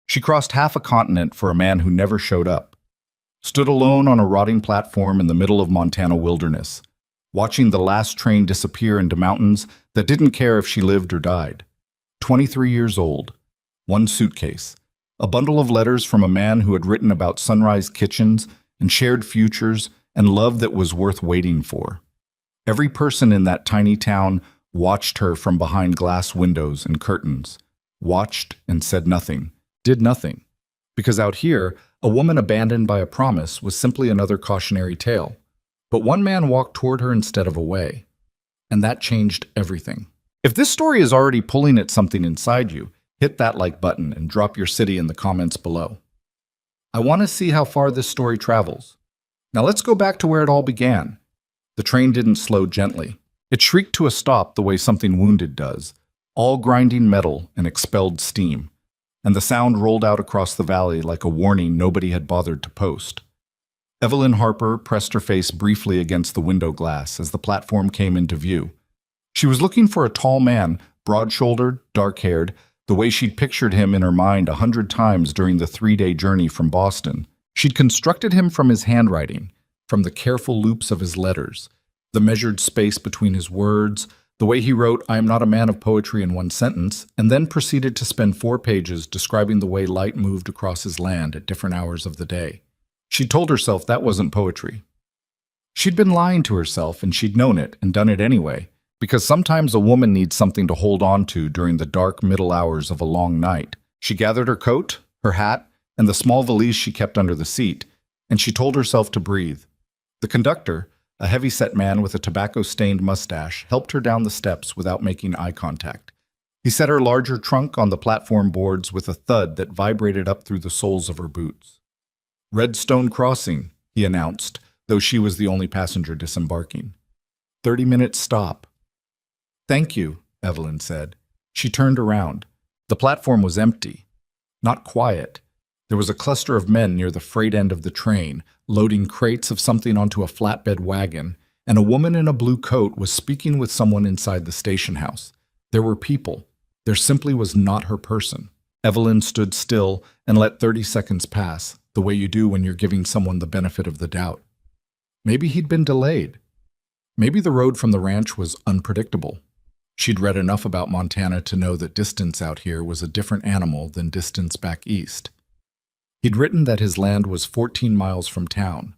She crossed half a continent for a man who never showed up. Stood alone on a rotting platform in the middle of Montana wilderness, watching the last train disappear into mountains that didn't care if she lived or died. 23 years old, one suitcase, a bundle of letters from a man who had written about sunrise kitchens and shared futures and love that was worth waiting for. Every person in that tiny town watched her from behind glass windows and curtains, watched and said nothing, did nothing. Because out here, a woman abandoned by a promise was simply another cautionary tale. But one man walked toward her instead of away, and that changed everything. If this story is already pulling at something inside you, hit that like button and drop your city in the comments below. I want to see how far this story travels. Now let's go back to where it all began. The train didn't slow gently. It shrieked to a stop the way something wounded does, all grinding metal and expelled steam, and the sound rolled out across the valley like a warning nobody had bothered to post. Evelyn Harper pressed her face briefly against the window glass as the platform came into view. She was looking for a tall man, broad-shouldered, dark-haired, the way she'd pictured him in her mind 100 times during the 3-day journey from Boston. She'd constructed him from his handwriting, from the careful loops of his letters, the measured space between his words, the way he wrote, "I am not a man of poetry" in one sentence, and then proceeded to spend 4 pages describing the way light moved across his land at different hours of the day. She'd told herself that wasn't poetry. She'd been lying to herself, and she'd known it and done it anyway, because sometimes a woman needs something to hold on to during the dark middle hours of a long night. She gathered her coat, her hat, and the small valise she kept under the seat, and she told herself to breathe. The conductor, a heavy-set man with a tobacco-stained mustache, helped her down the steps without making eye contact. He set her larger trunk on the platform boards with a thud that vibrated up through the soles of her boots. "Redstone Crossing," he announced, though she was the only passenger disembarking. 30-minute stop. "Thank you," Evelyn said. She turned around. The platform was empty. Not quiet. There was a cluster of men near the freight end of the train, loading crates of something onto a flatbed wagon, and a woman in a blue coat was speaking with someone inside the station house. There were people. There simply was not her person. Evelyn stood still and let 30 seconds pass, the way you do when you're giving someone the benefit of the doubt. Maybe he'd been delayed. Maybe the road from the ranch was unpredictable. She'd read enough about Montana to know that distance out here was a different animal than distance back east. He'd written that his land was 14 miles from town.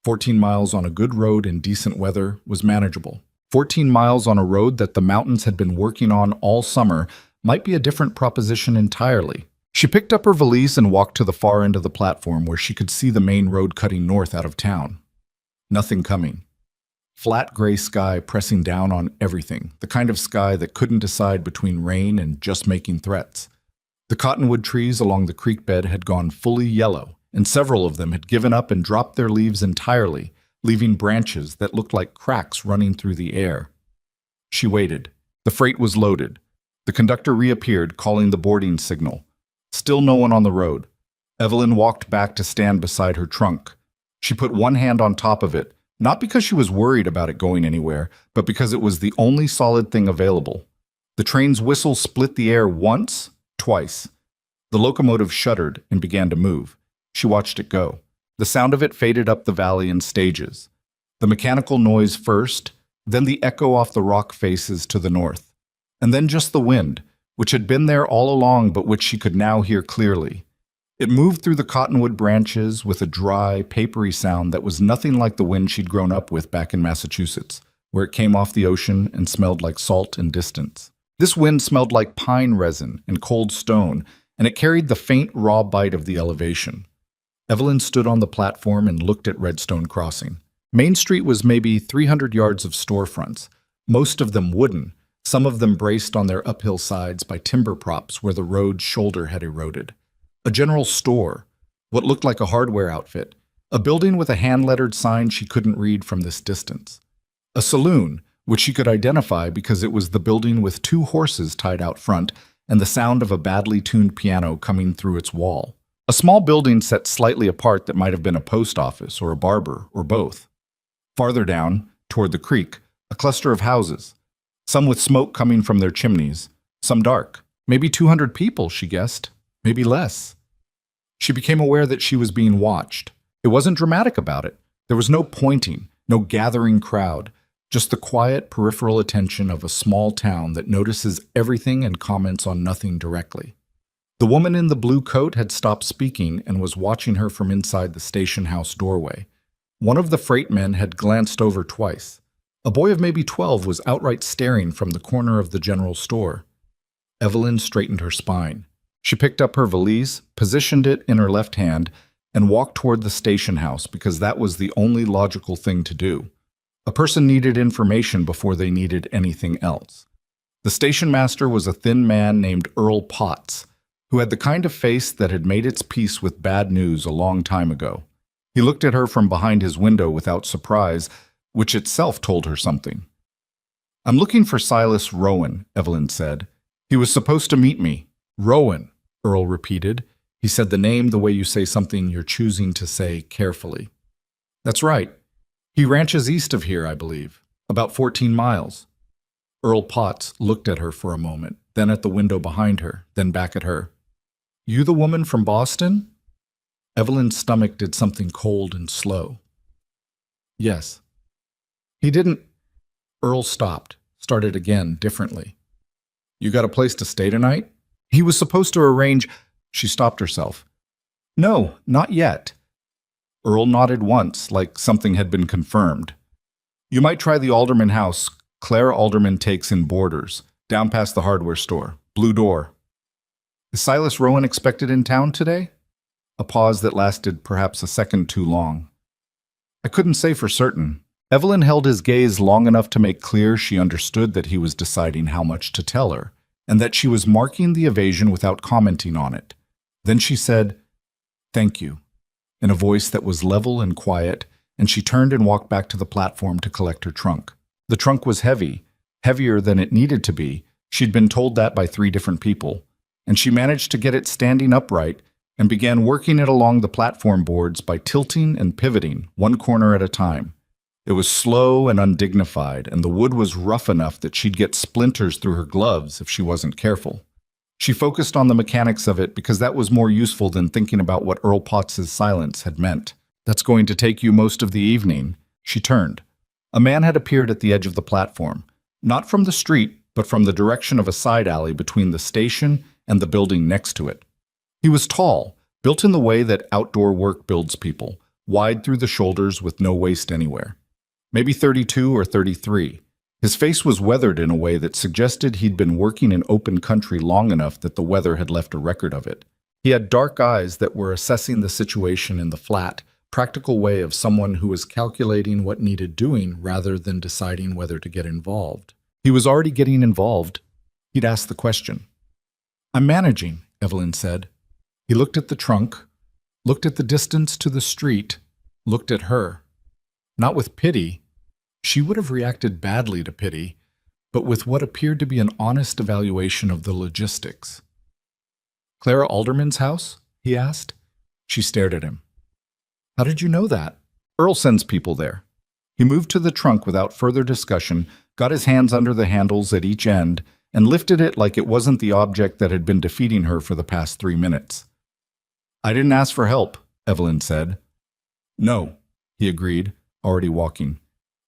14 miles on a good road in decent weather was manageable. 14 miles on a road that the mountains had been working on all summer might be a different proposition entirely. She picked up her valise and walked to the far end of the platform where she could see the main road cutting north out of town. Nothing coming. Flat gray sky pressing down on everything, the kind of sky that couldn't decide between rain and just making threats. The cottonwood trees along the creek bed had gone fully yellow, and several of them had given up and dropped their leaves entirely, leaving branches that looked like cracks running through the air. She waited. The freight was loaded. The conductor reappeared, calling the boarding signal. Still no one on the road. Evelyn walked back to stand beside her trunk. She put one hand on top of it, not because she was worried about it going anywhere, but because it was the only solid thing available. The train's whistle split the air once, twice. The locomotive shuddered and began to move. She watched it go. The sound of it faded up the valley in stages. The mechanical noise first, then the echo off the rock faces to the north, and then just the wind, which had been there all along but which she could now hear clearly. It moved through the cottonwood branches with a dry, papery sound that was nothing like the wind she'd grown up with back in Massachusetts, where it came off the ocean and smelled like salt and distance. This wind smelled like pine resin and cold stone, and it carried the faint, raw bite of the elevation. Evelyn stood on the platform and looked at Redstone Crossing. Main Street was maybe 300 yards of storefronts, most of them wooden, some of them braced on their uphill sides by timber props where the road's shoulder had eroded. A general store, what looked like a hardware outfit, a building with a hand-lettered sign she couldn't read from this distance. A saloon, which she could identify because it was the building with 2 horses tied out front and the sound of a badly tuned piano coming through its wall. A small building set slightly apart that might have been a post office or a barber or both. Farther down, toward the creek, a cluster of houses, some with smoke coming from their chimneys, some dark. Maybe 200 people, she guessed. Maybe less. She became aware that she was being watched. It wasn't dramatic about it. There was no pointing, no gathering crowd, just the quiet peripheral attention of a small town that notices everything and comments on nothing directly. The woman in the blue coat had stopped speaking and was watching her from inside the station house doorway. One of the freight men had glanced over twice. A boy of maybe 12 was outright staring from the corner of the general store. Evelyn straightened her spine. She picked up her valise, positioned it in her left hand, and walked toward the station house because that was the only logical thing to do. A person needed information before they needed anything else. The station master was a thin man named Earl Potts, who had the kind of face that had made its peace with bad news a long time ago. He looked at her from behind his window without surprise, which itself told her something. "I'm looking for Silas Rowan," Evelyn said. "He was supposed to meet me." "Rowan," Earl repeated. He said the name the way you say something you're choosing to say carefully. "That's right. He ranches east of here, I believe. About 14 miles. Earl Potts looked at her for a moment, then at the window behind her, then back at her. "You the woman from Boston?" Evelyn's stomach did something cold and slow. "Yes." "He didn't—" Earl stopped, started again, differently. "You got a place to stay tonight? He was supposed to arrange—" She stopped herself. "No, not yet." Earl nodded once, like something had been confirmed. "You might try the Alderman house. Claire Alderman takes in boarders, down past the hardware store. Blue door." "Is Silas Rowan expected in town today?" A pause that lasted perhaps a second too long. "I couldn't say for certain." Evelyn held his gaze long enough to make clear she understood that he was deciding how much to tell her, and that she was marking the evasion without commenting on it. Then she said, "Thank you," in a voice that was level and quiet, and she turned and walked back to the platform to collect her trunk. The trunk was heavy, heavier than it needed to be. She'd been told that by 3 different people, and she managed to get it standing upright and began working it along the platform boards by tilting and pivoting, one corner at a time. It was slow and undignified, and the wood was rough enough that she'd get splinters through her gloves if she wasn't careful. She focused on the mechanics of it because that was more useful than thinking about what Earl Potts's silence had meant. "That's going to take you most of the evening." She turned. A man had appeared at the edge of the platform, not from the street, but from the direction of a side alley between the station and the building next to it. He was tall, built in the way that outdoor work builds people, wide through the shoulders with no waist anywhere. Maybe 32 or 33. His face was weathered in a way that suggested he'd been working in open country long enough that the weather had left a record of it. He had dark eyes that were assessing the situation in the flat, practical way of someone who was calculating what needed doing rather than deciding whether to get involved. He was already getting involved. He'd asked the question. "I'm managing," Evelyn said. He looked at the trunk, looked at the distance to the street, looked at her. Not with pity. She would have reacted badly to pity, but with what appeared to be an honest evaluation of the logistics. "Clara Alderman's house?" he asked. She stared at him. "How did you know that?" "Earl sends people there." He moved to the trunk without further discussion, got his hands under the handles at each end, and lifted it like it wasn't the object that had been defeating her for the past 3 minutes. "I didn't ask for help," Evelyn said. "No," he agreed, already walking.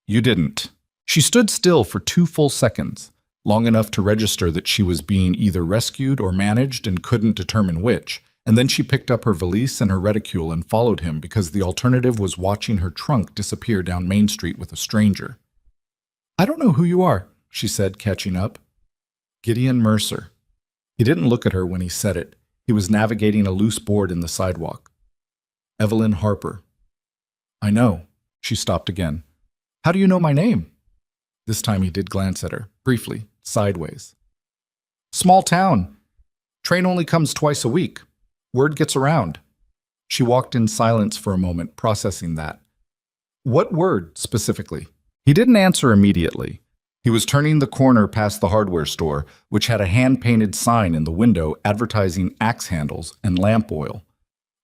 "You didn't." She stood still for 2 full seconds, long enough to register that she was being either rescued or managed and couldn't determine which, and then she picked up her valise and her reticule and followed him because the alternative was watching her trunk disappear down Main Street with a stranger. "I don't know who you are," she said, catching up. "Gideon Mercer." He didn't look at her when he said it. He was navigating a loose board in the sidewalk. "Evelyn Harper." "I know." She stopped again. "How do you know my name?" This time he did glance at her, briefly, sideways. "Small town. Train only comes twice a week. Word gets around." She walked in silence for a moment, processing that. "What word, specifically?" He didn't answer immediately. He was turning the corner past the hardware store, which had a hand-painted sign in the window advertising axe handles and lamp oil.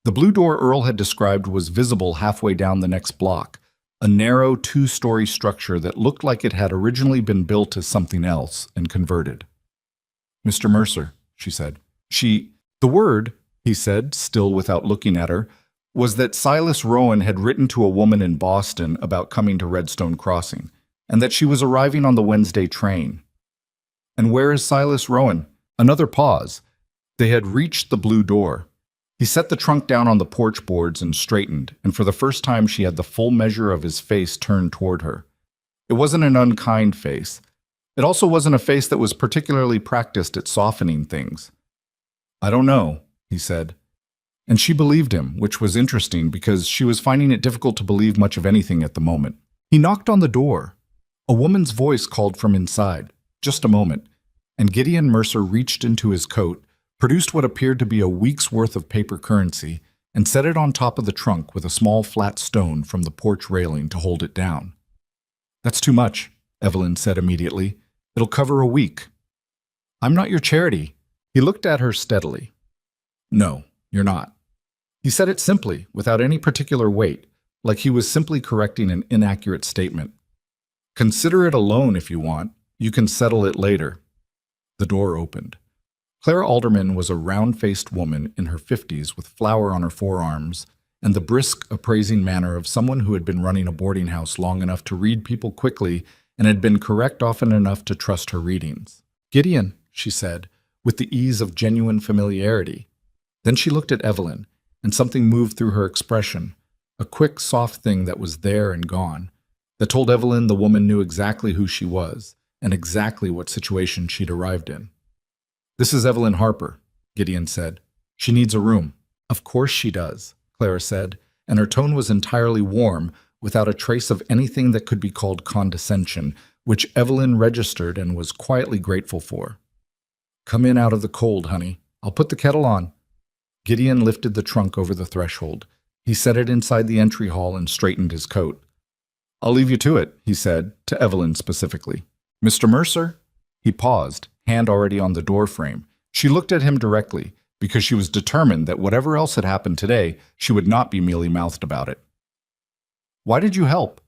The blue door Earl had described was visible halfway down the next block, a narrow 2-story structure that looked like it had originally been built as something else and converted. "Mr. Mercer," she said. The word, he said, still without looking at her, was that Silas Rowan had written to a woman in Boston about coming to Redstone Crossing, and that she was arriving on the Wednesday train. And where is Silas Rowan? Another pause. They had reached the blue door. He set the trunk down on the porch boards and straightened, and for the first time she had the full measure of his face turned toward her. It wasn't an unkind face. It also wasn't a face that was particularly practiced at softening things. "I don't know," he said. And she believed him, which was interesting because she was finding it difficult to believe much of anything at the moment. He knocked on the door. A woman's voice called from inside. Just a moment. And Gideon Mercer reached into his coat, produced what appeared to be a week's worth of paper currency, and set it on top of the trunk with a small flat stone from the porch railing to hold it down. "That's too much," Evelyn said immediately. "It'll cover a week." "I'm not your charity." He looked at her steadily. "No, you're not." He said it simply, without any particular weight, like he was simply correcting an inaccurate statement. "Consider it a loan if you want. You can settle it later." The door opened. Clara Alderman was a round-faced woman in her 50s with flour on her forearms and the brisk, appraising manner of someone who had been running a boarding house long enough to read people quickly and had been correct often enough to trust her readings. "Gideon," she said, with the ease of genuine familiarity. Then she looked at Evelyn, and something moved through her expression, a quick, soft thing that was there and gone, that told Evelyn the woman knew exactly who she was and exactly what situation she'd arrived in. "This is Evelyn Harper," Gideon said. "She needs a room." "Of course she does," Clara said, and her tone was entirely warm, without a trace of anything that could be called condescension, which Evelyn registered and was quietly grateful for. "Come in out of the cold, honey. I'll put the kettle on." Gideon lifted the trunk over the threshold. He set it inside the entry hall and straightened his coat. "I'll leave you to it," he said, to Evelyn specifically. "Mr. Mercer?" He paused, hand already on the doorframe. She looked at him directly, because she was determined that whatever else had happened today, she would not be mealy-mouthed about it. "Why did you help?"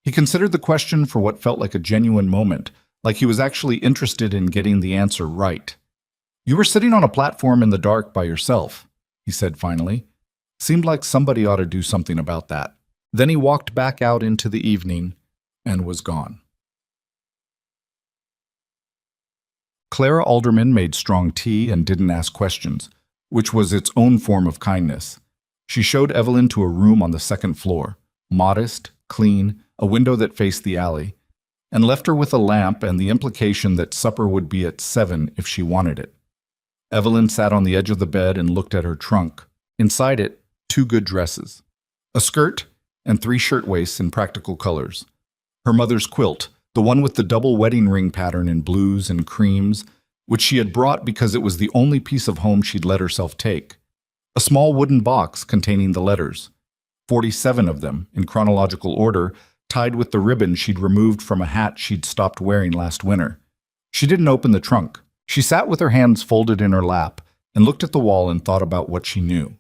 He considered the question for what felt like a genuine moment, like he was actually interested in getting the answer right. "You were sitting on a platform in the dark by yourself," he said finally. "Seemed like somebody ought to do something about that." Then he walked back out into the evening and was gone. Clara Alderman made strong tea and didn't ask questions, which was its own form of kindness. She showed Evelyn to a room on the second floor, modest, clean, a window that faced the alley, and left her with a lamp and the implication that supper would be at 7 if she wanted it. Evelyn sat on the edge of the bed and looked at her trunk. Inside it, 2 good dresses, a skirt, and 3 shirtwaists in practical colors. Her mother's quilt, the one with the double wedding ring pattern in blues and creams, which she had brought because it was the only piece of home she'd let herself take. A small wooden box containing the letters, 47 of them, in chronological order, tied with the ribbon she'd removed from a hat she'd stopped wearing last winter. She didn't open the trunk. She sat with her hands folded in her lap and looked at the wall and thought about what she knew.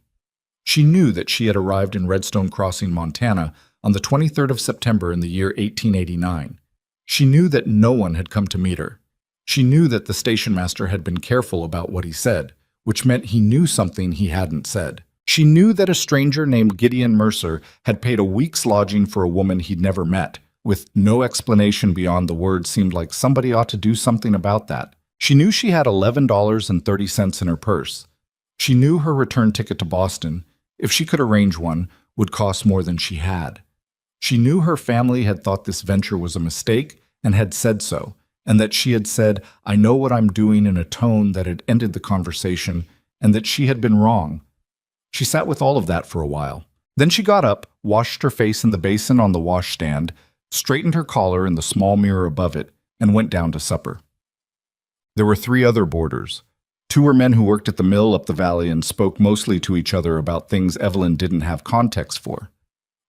She knew that she had arrived in Redstone Crossing, Montana, on the 23rd of September in the year 1889. She knew that no one had come to meet her. She knew that the station master had been careful about what he said, which meant he knew something he hadn't said. She knew that a stranger named Gideon Mercer had paid a week's lodging for a woman he'd never met, with no explanation beyond the word seemed like somebody ought to do something about that. She knew she had $11.30 in her purse. She knew her return ticket to Boston, if she could arrange one, would cost more than she had. She knew her family had thought this venture was a mistake and had said so, and that she had said, "I know what I'm doing," in a tone that had ended the conversation, and that she had been wrong. She sat with all of that for a while. Then she got up, washed her face in the basin on the washstand, straightened her collar in the small mirror above it, and went down to supper. There were 3 other boarders. 2 were men who worked at the mill up the valley and spoke mostly to each other about things Evelyn didn't have context for.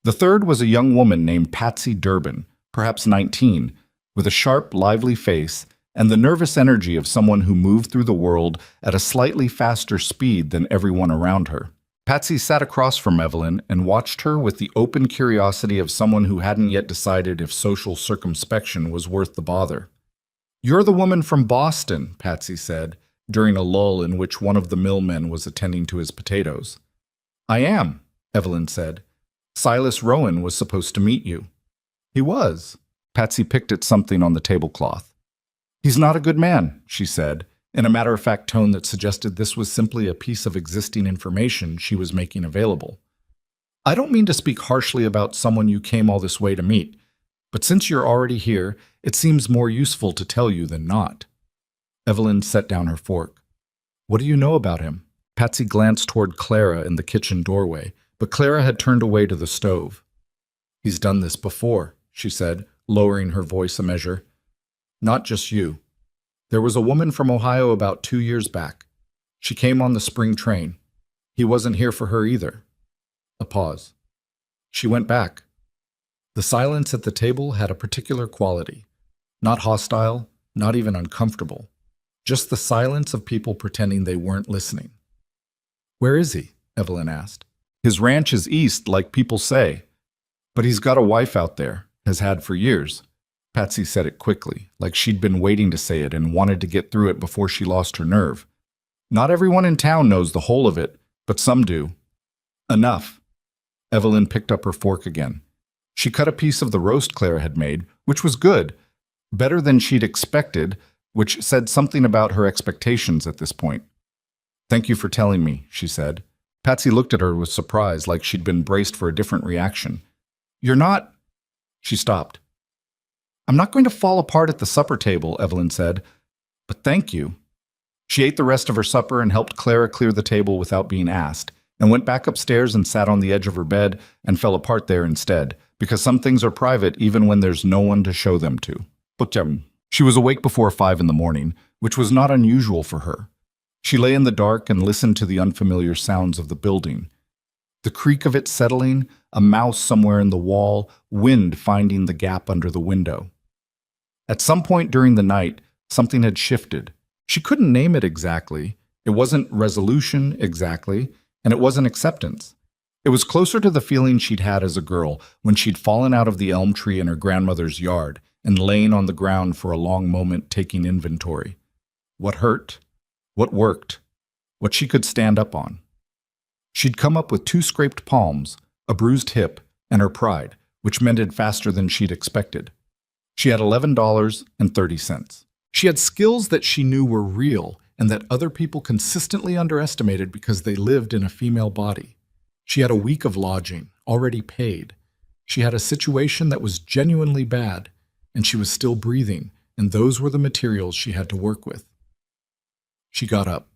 The third was a young woman named Patsy Durbin, perhaps 19, with a sharp, lively face and the nervous energy of someone who moved through the world at a slightly faster speed than everyone around her. Patsy sat across from Evelyn and watched her with the open curiosity of someone who hadn't yet decided if social circumspection was worth the bother. "You're the woman from Boston," Patsy said, during a lull in which one of the millmen was attending to his potatoes. "I am," Evelyn said. "Silas Rowan was supposed to meet you." "He was." Patsy picked at something on the tablecloth. "He's not a good man," she said, in a matter-of-fact tone that suggested this was simply a piece of existing information she was making available. "I don't mean to speak harshly about someone you came all this way to meet, but since you're already here, it seems more useful to tell you than not." Evelyn set down her fork. "What do you know about him?" Patsy glanced toward Clara in the kitchen doorway, but Clara had turned away to the stove. "He's done this before," she said, lowering her voice a measure. "Not just you. There was a woman from Ohio about 2 years back. She came on the spring train. He wasn't here for her either." A pause. She went back. The silence at the table had a particular quality. Not hostile, not even uncomfortable. Just the silence of people pretending they weren't listening. "Where is he?" Evelyn asked. "His ranch is east, like people say. But he's got a wife out there, has had for years." Patsy said it quickly, like she'd been waiting to say it and wanted to get through it before she lost her nerve. "Not everyone in town knows the whole of it, but some do." "Enough." Evelyn picked up her fork again. She cut a piece of the roast Clara had made, which was good, better than she'd expected, which said something about her expectations at this point. "Thank you for telling me," she said. Patsy looked at her with surprise, like she'd been braced for a different reaction. "You're not—" She stopped. "I'm not going to fall apart at the supper table," Evelyn said, "but thank you." She ate the rest of her supper and helped Clara clear the table without being asked, and went back upstairs and sat on the edge of her bed and fell apart there instead, because some things are private even when there's no one to show them to. She was awake before 5 in the morning, which was not unusual for her. She lay in the dark and listened to the unfamiliar sounds of the building. The creak of it settling, a mouse somewhere in the wall, wind finding the gap under the window. At some point during the night, something had shifted. She couldn't name it exactly. It wasn't resolution exactly, and it wasn't acceptance. It was closer to the feeling she'd had as a girl when she'd fallen out of the elm tree in her grandmother's yard and lain on the ground for a long moment taking inventory. What hurt? What worked? What she could stand up on? She'd come up with 2 scraped palms, a bruised hip, and her pride, which mended faster than she'd expected. She had $11.30. She had skills that she knew were real and that other people consistently underestimated because they lived in a female body. She had a week of lodging, already paid. She had a situation that was genuinely bad, and she was still breathing, and those were the materials she had to work with. She got up.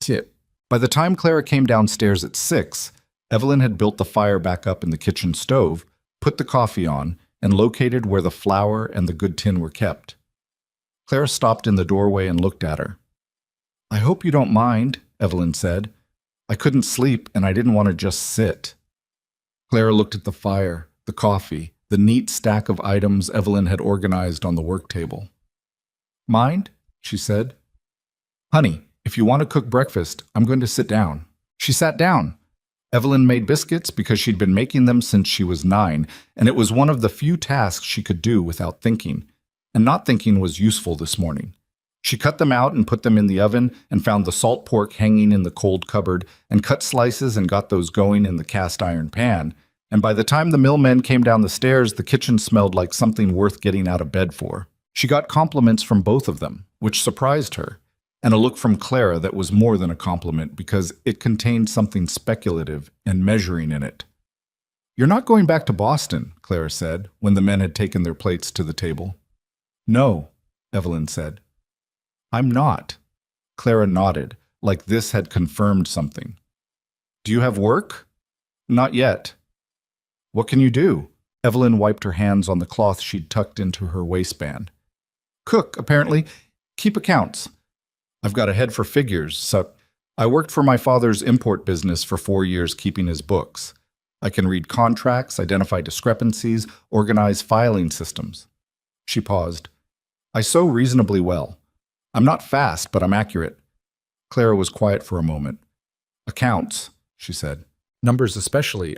Tip. By the time Clara came downstairs at 6, Evelyn had built the fire back up in the kitchen stove, put the coffee on, and located where the flour and the good tin were kept. Clara stopped in the doorway and looked at her. "I hope you don't mind," Evelyn said. "I couldn't sleep, and I didn't want to just sit." Clara looked at the fire, the coffee, the neat stack of items Evelyn had organized on the work table. "Mind?" she said. "Honey, if you want to cook breakfast, I'm going to sit down." She sat down. Evelyn made biscuits because she'd been making them since she was 9, and it was one of the few tasks she could do without thinking. And not thinking was useful this morning. She cut them out and put them in the oven and found the salt pork hanging in the cold cupboard and cut slices and got those going in the cast iron pan. And by the time the millmen came down the stairs, the kitchen smelled like something worth getting out of bed for. She got compliments from both of them, which surprised her, and a look from Clara that was more than a compliment because it contained something speculative and measuring in it. "You're not going back to Boston," Clara said, when the men had taken their plates to the table. "No," Evelyn said. "I'm not." Clara nodded, like this had confirmed something. "Do you have work?" "Not yet." "What can you do?" Evelyn wiped her hands on the cloth she'd tucked into her waistband. "Cook, apparently. Keep accounts. I've got a head for figures, so I worked for my father's import business for 4 years keeping his books. I can read contracts, identify discrepancies, organize filing systems." She paused. "I sew reasonably well. I'm not fast, but I'm accurate." Clara was quiet for a moment. "Accounts," she said. "Numbers especially.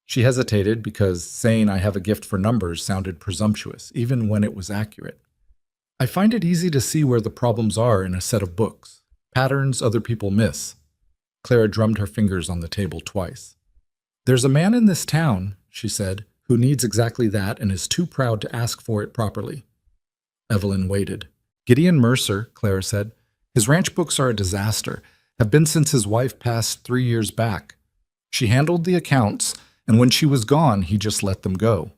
She hesitated because saying I have a gift for numbers sounded presumptuous, even when it was accurate. I find it easy to see where the problems are in a set of books, patterns other people miss. Clara drummed her fingers on the table twice. There's a man in this town, she said, who needs exactly that and is too proud to ask for it properly. Evelyn waited. Gideon Mercer, Clara said. His ranch books are a disaster, have been since his wife passed 3 years back. She handled the accounts, and when she was gone, he just let them go.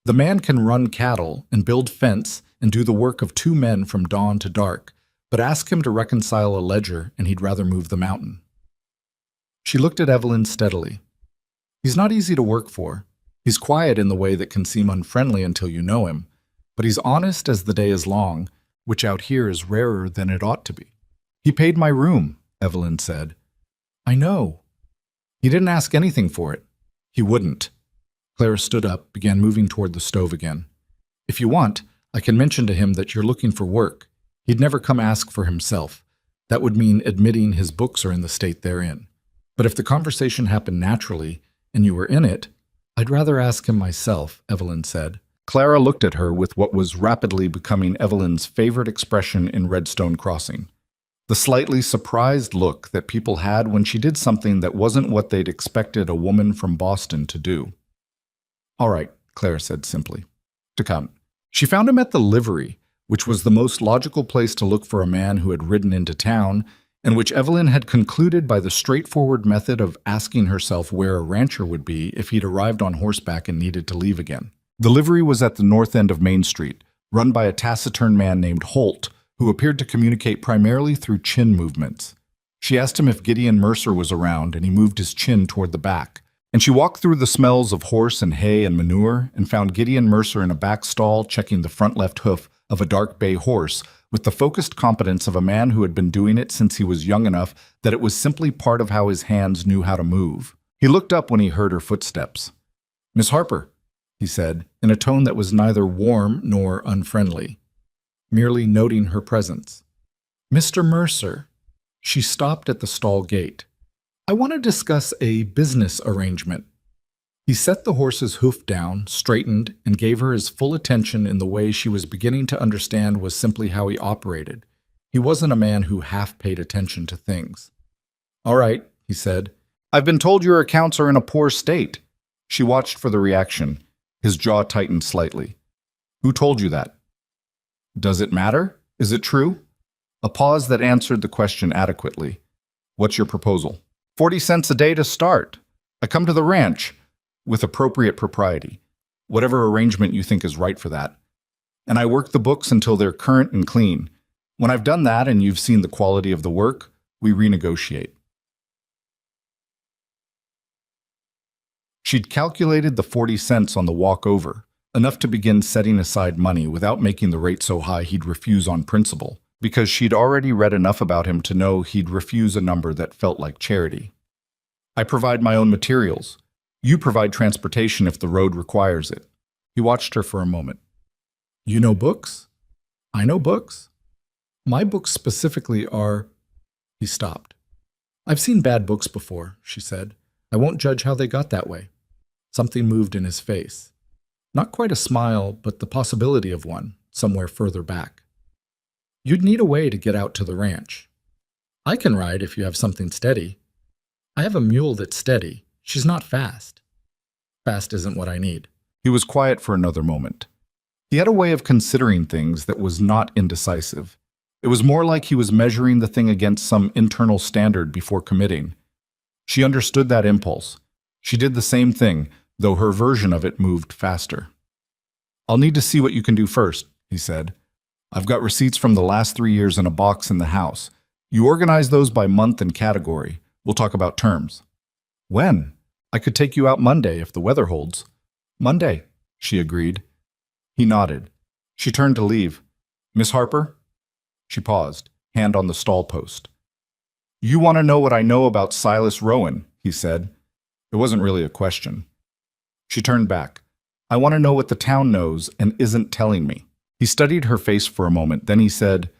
The man can run cattle and build fence and do the work of 2 men from dawn to dark, but ask him to reconcile a ledger and he'd rather move the mountain. She looked at Evelyn steadily. He's not easy to work for. He's quiet in the way that can seem unfriendly until you know him, but he's honest as the day is long, which out here is rarer than it ought to be. He paid my room, Evelyn said. I know. He didn't ask anything for it. He wouldn't. Clara stood up, began moving toward the stove again. If you want, I can mention to him that you're looking for work. He'd never come ask for himself. That would mean admitting his books are in the state they're in. But if the conversation happened naturally, and you were in it, I'd rather ask him myself, Evelyn said. Clara looked at her with what was rapidly becoming Evelyn's favorite expression in Redstone Crossing. The slightly surprised look that people had when she did something that wasn't what they'd expected a woman from Boston to do. All right, Clara said simply. To come. She found him at the livery, which was the most logical place to look for a man who had ridden into town, and which Evelyn had concluded by the straightforward method of asking herself where a rancher would be if he'd arrived on horseback and needed to leave again. The livery was at the north end of Main Street, run by a taciturn man named Holt, who appeared to communicate primarily through chin movements. She asked him if Gideon Mercer was around, and he moved his chin toward the back. And she walked through the smells of horse and hay and manure and found Gideon Mercer in a back stall checking the front left hoof of a dark bay horse with the focused competence of a man who had been doing it since he was young enough that it was simply part of how his hands knew how to move. He looked up when he heard her footsteps. Miss Harper, he said, in a tone that was neither warm nor unfriendly, merely noting her presence. Mr. Mercer. She stopped at the stall gate. I want to discuss a business arrangement. He set the horse's hoof down, straightened, and gave her his full attention in the way she was beginning to understand was simply how he operated. He wasn't a man who half paid attention to things. All right, he said. I've been told your accounts are in a poor state. She watched for the reaction. His jaw tightened slightly. Who told you that? Does it matter? Is it true? A pause that answered the question adequately. What's your proposal? 40 cents a day to start. I come to the ranch with appropriate propriety, whatever arrangement you think is right for that. And I work the books until they're current and clean. When I've done that and you've seen the quality of the work, we renegotiate. She'd calculated the 40 cents on the walk over, enough to begin setting aside money without making the rate so high he'd refuse on principle, because she'd already read enough about him to know he'd refuse a number that felt like charity. I provide my own materials. You provide transportation if the road requires it. He watched her for a moment. You know books? I know books. My books specifically are... He stopped. I've seen bad books before, she said. I won't judge how they got that way. Something moved in his face. Not quite a smile, but the possibility of one, somewhere further back. You'd need a way to get out to the ranch. I can ride if you have something steady. I have a mule that's steady. She's not fast. Fast isn't what I need. He was quiet for another moment. He had a way of considering things that was not indecisive. It was more like he was measuring the thing against some internal standard before committing. She understood that impulse. She did the same thing, though her version of it moved faster. I'll need to see what you can do first, he said. I've got receipts from the last 3 years in a box in the house. You organize those by month and category. We'll talk about terms. When? I could take you out Monday if the weather holds. Monday, she agreed. He nodded. She turned to leave. Miss Harper? She paused, hand on the stall post. You want to know what I know about Silas Rowan, he said. It wasn't really a question. She turned back. I want to know what the town knows and isn't telling me. He studied her face for a moment, then he said,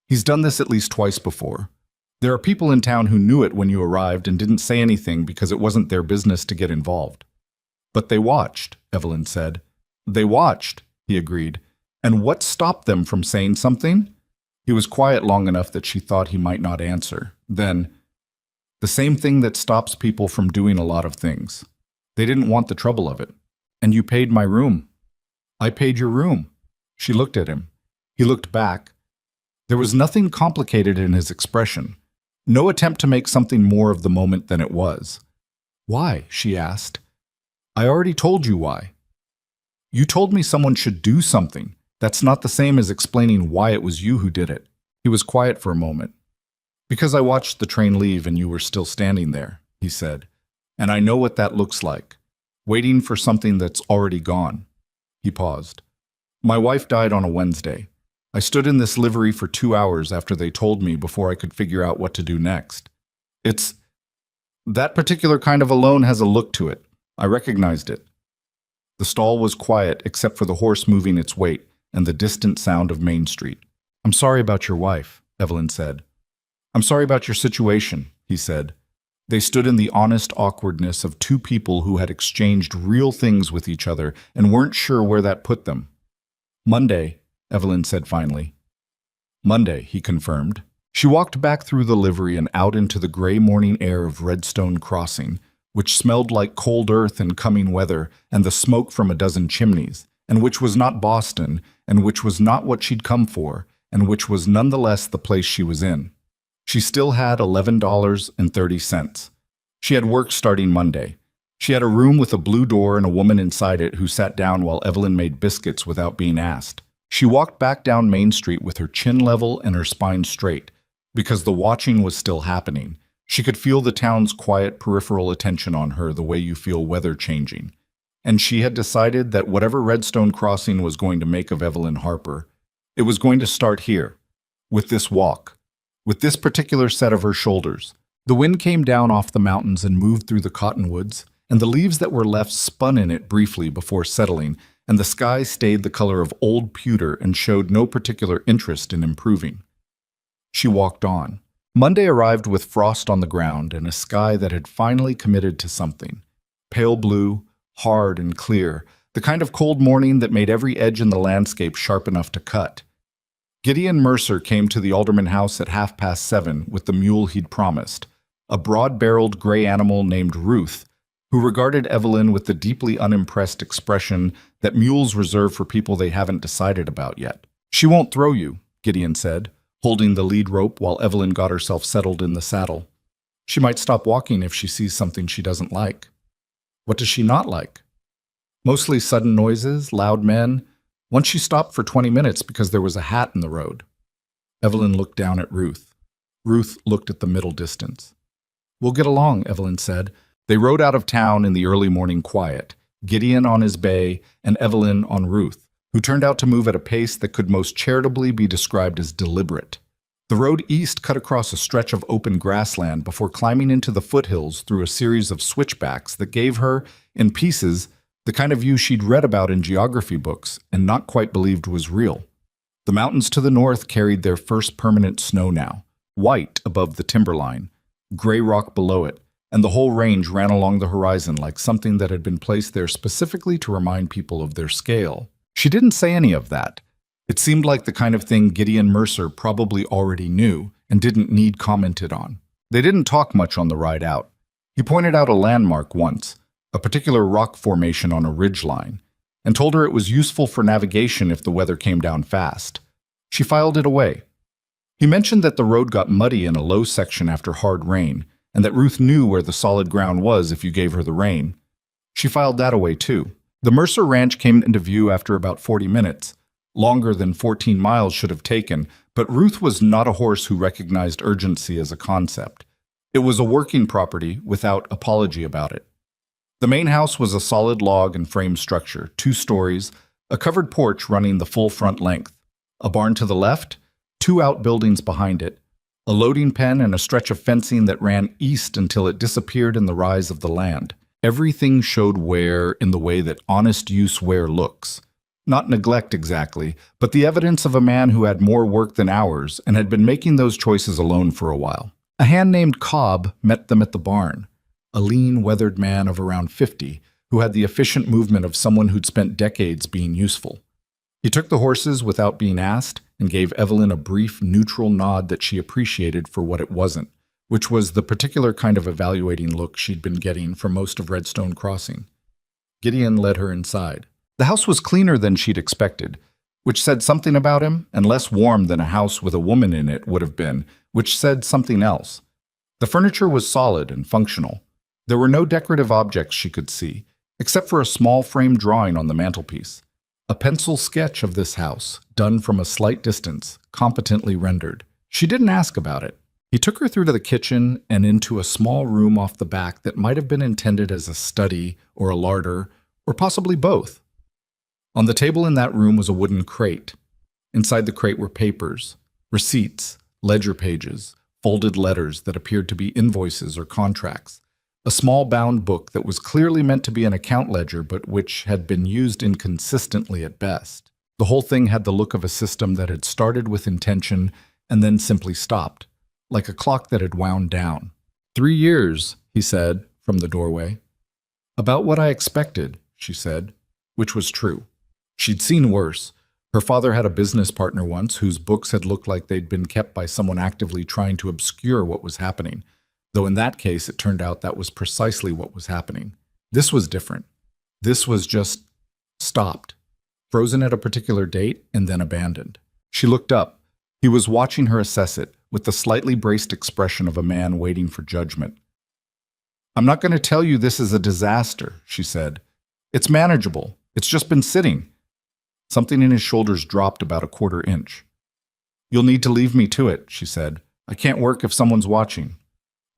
He's done this at least twice before. There are people in town who knew it when you arrived and didn't say anything because it wasn't their business to get involved. But they watched, Evelyn said. They watched, he agreed, And what stopped them from saying something? He was quiet long enough that she thought he might not answer. Then, the same thing that stops people from doing a lot of things. They didn't want the trouble of it. And you paid my room. I paid your room. She looked at him. He looked back. There was nothing complicated in his expression. No attempt to make something more of the moment than it was. Why? She asked. I already told you why. You told me someone should do something. That's not the same as explaining why it was you who did it. He was quiet for a moment. Because I watched the train leave and you were still standing there, he said. And I know what that looks like. Waiting for something that's already gone. He paused. My wife died on a Wednesday. I stood in this livery for 2 hours after they told me before I could figure out what to do next. That particular kind of alone has a look to it. I recognized it. The stall was quiet except for the horse moving its weight and the distant sound of Main Street. I'm sorry about your wife, Evelyn said. I'm sorry about your situation, he said. They stood in the honest awkwardness of two people who had exchanged real things with each other and weren't sure where that put them. Monday, Evelyn said finally. Monday, he confirmed. She walked back through the livery and out into the gray morning air of Redstone Crossing, which smelled like cold earth and coming weather and the smoke from a dozen chimneys, and which was not Boston, and which was not what she'd come for, and which was nonetheless the place she was in. She still had $11.30. She had work starting Monday. She had a room with a blue door and a woman inside it who sat down while Evelyn made biscuits without being asked. She walked back down Main Street with her chin level and her spine straight, because the watching was still happening. She could feel the town's quiet peripheral attention on her the way you feel weather changing. And she had decided that whatever Redstone Crossing was going to make of Evelyn Harper, it was going to start here, with this walk, with this particular set of her shoulders. The wind came down off the mountains and moved through the cottonwoods, and the leaves that were left spun in it briefly before settling, and the sky stayed the color of old pewter and showed no particular interest in improving. She walked on. Monday arrived with frost on the ground and a sky that had finally committed to something. Pale blue, hard and clear, the kind of cold morning that made every edge in the landscape sharp enough to cut. Gideon Mercer came to the Alderman house at 7:30 with the mule he'd promised, a broad-barreled gray animal named Ruth, who regarded Evelyn with the deeply unimpressed expression that mules reserve for people they haven't decided about yet. She won't throw you, Gideon said, holding the lead rope while Evelyn got herself settled in the saddle. She might stop walking if she sees something she doesn't like. What does she not like? Mostly sudden noises, loud men. Once she stopped for 20 minutes because there was a hat in the road. Evelyn looked down at Ruth. Ruth looked at the middle distance. We'll get along, Evelyn said. They rode out of town in the early morning quiet, Gideon on his bay and Evelyn on Ruth, who turned out to move at a pace that could most charitably be described as deliberate. The road east cut across a stretch of open grassland before climbing into the foothills through a series of switchbacks that gave her, in pieces, the kind of view she'd read about in geography books and not quite believed was real. The mountains to the north carried their first permanent snow now, white above the timberline, gray rock below it, and the whole range ran along the horizon like something that had been placed there specifically to remind people of their scale. She didn't say any of that. It seemed like the kind of thing Gideon Mercer probably already knew and didn't need commented on. They didn't talk much on the ride out. He pointed out a landmark once, a particular rock formation on a ridgeline, and told her it was useful for navigation if the weather came down fast. She filed it away. He mentioned that the road got muddy in a low section after hard rain, and that Ruth knew where the solid ground was if you gave her the rein. She filed that away too. The Mercer Ranch came into view after about 40 minutes, longer than 14 miles should have taken, but Ruth was not a horse who recognized urgency as a concept. It was a working property without apology about it. The main house was a solid log and frame structure, 2 stories, a covered porch running the full front length, a barn to the left, 2 outbuildings behind it, a loading pen and a stretch of fencing that ran east until it disappeared in the rise of the land. Everything showed wear in the way that honest use wear looks. Not neglect exactly, but the evidence of a man who had more work than hours and had been making those choices alone for a while. A hand named Cobb met them at the barn, a lean, weathered man of around 50 who had the efficient movement of someone who'd spent decades being useful. He took the horses without being asked and gave Evelyn a brief, neutral nod that she appreciated for what it wasn't, which was the particular kind of evaluating look she'd been getting for most of Redstone Crossing. Gideon led her inside. The house was cleaner than she'd expected, which said something about him, and less warm than a house with a woman in it would have been, which said something else. The furniture was solid and functional. There were no decorative objects she could see, except for a small frame drawing on the mantelpiece. A pencil sketch of this house, done from a slight distance, competently rendered. She didn't ask about it. He took her through to the kitchen and into a small room off the back that might have been intended as a study or a larder, or possibly both. On the table in that room was a wooden crate. Inside the crate were papers, receipts, ledger pages, folded letters that appeared to be invoices or contracts, a small bound book that was clearly meant to be an account ledger but which had been used inconsistently at best. The whole thing had the look of a system that had started with intention and then simply stopped, like a clock that had wound down. 3 years, he said, from the doorway. About what I expected, she said, which was true. She'd seen worse. Her father had a business partner once whose books had looked like they'd been kept by someone actively trying to obscure what was happening, though in that case it turned out that was precisely what was happening. This was different. This was just stopped, frozen at a particular date and then abandoned. She looked up. He was watching her assess it, with the slightly braced expression of a man waiting for judgment. I'm not going to tell you this is a disaster, she said. It's manageable. It's just been sitting. Something in his shoulders dropped about a quarter inch. You'll need to leave me to it, she said. I can't work if someone's watching.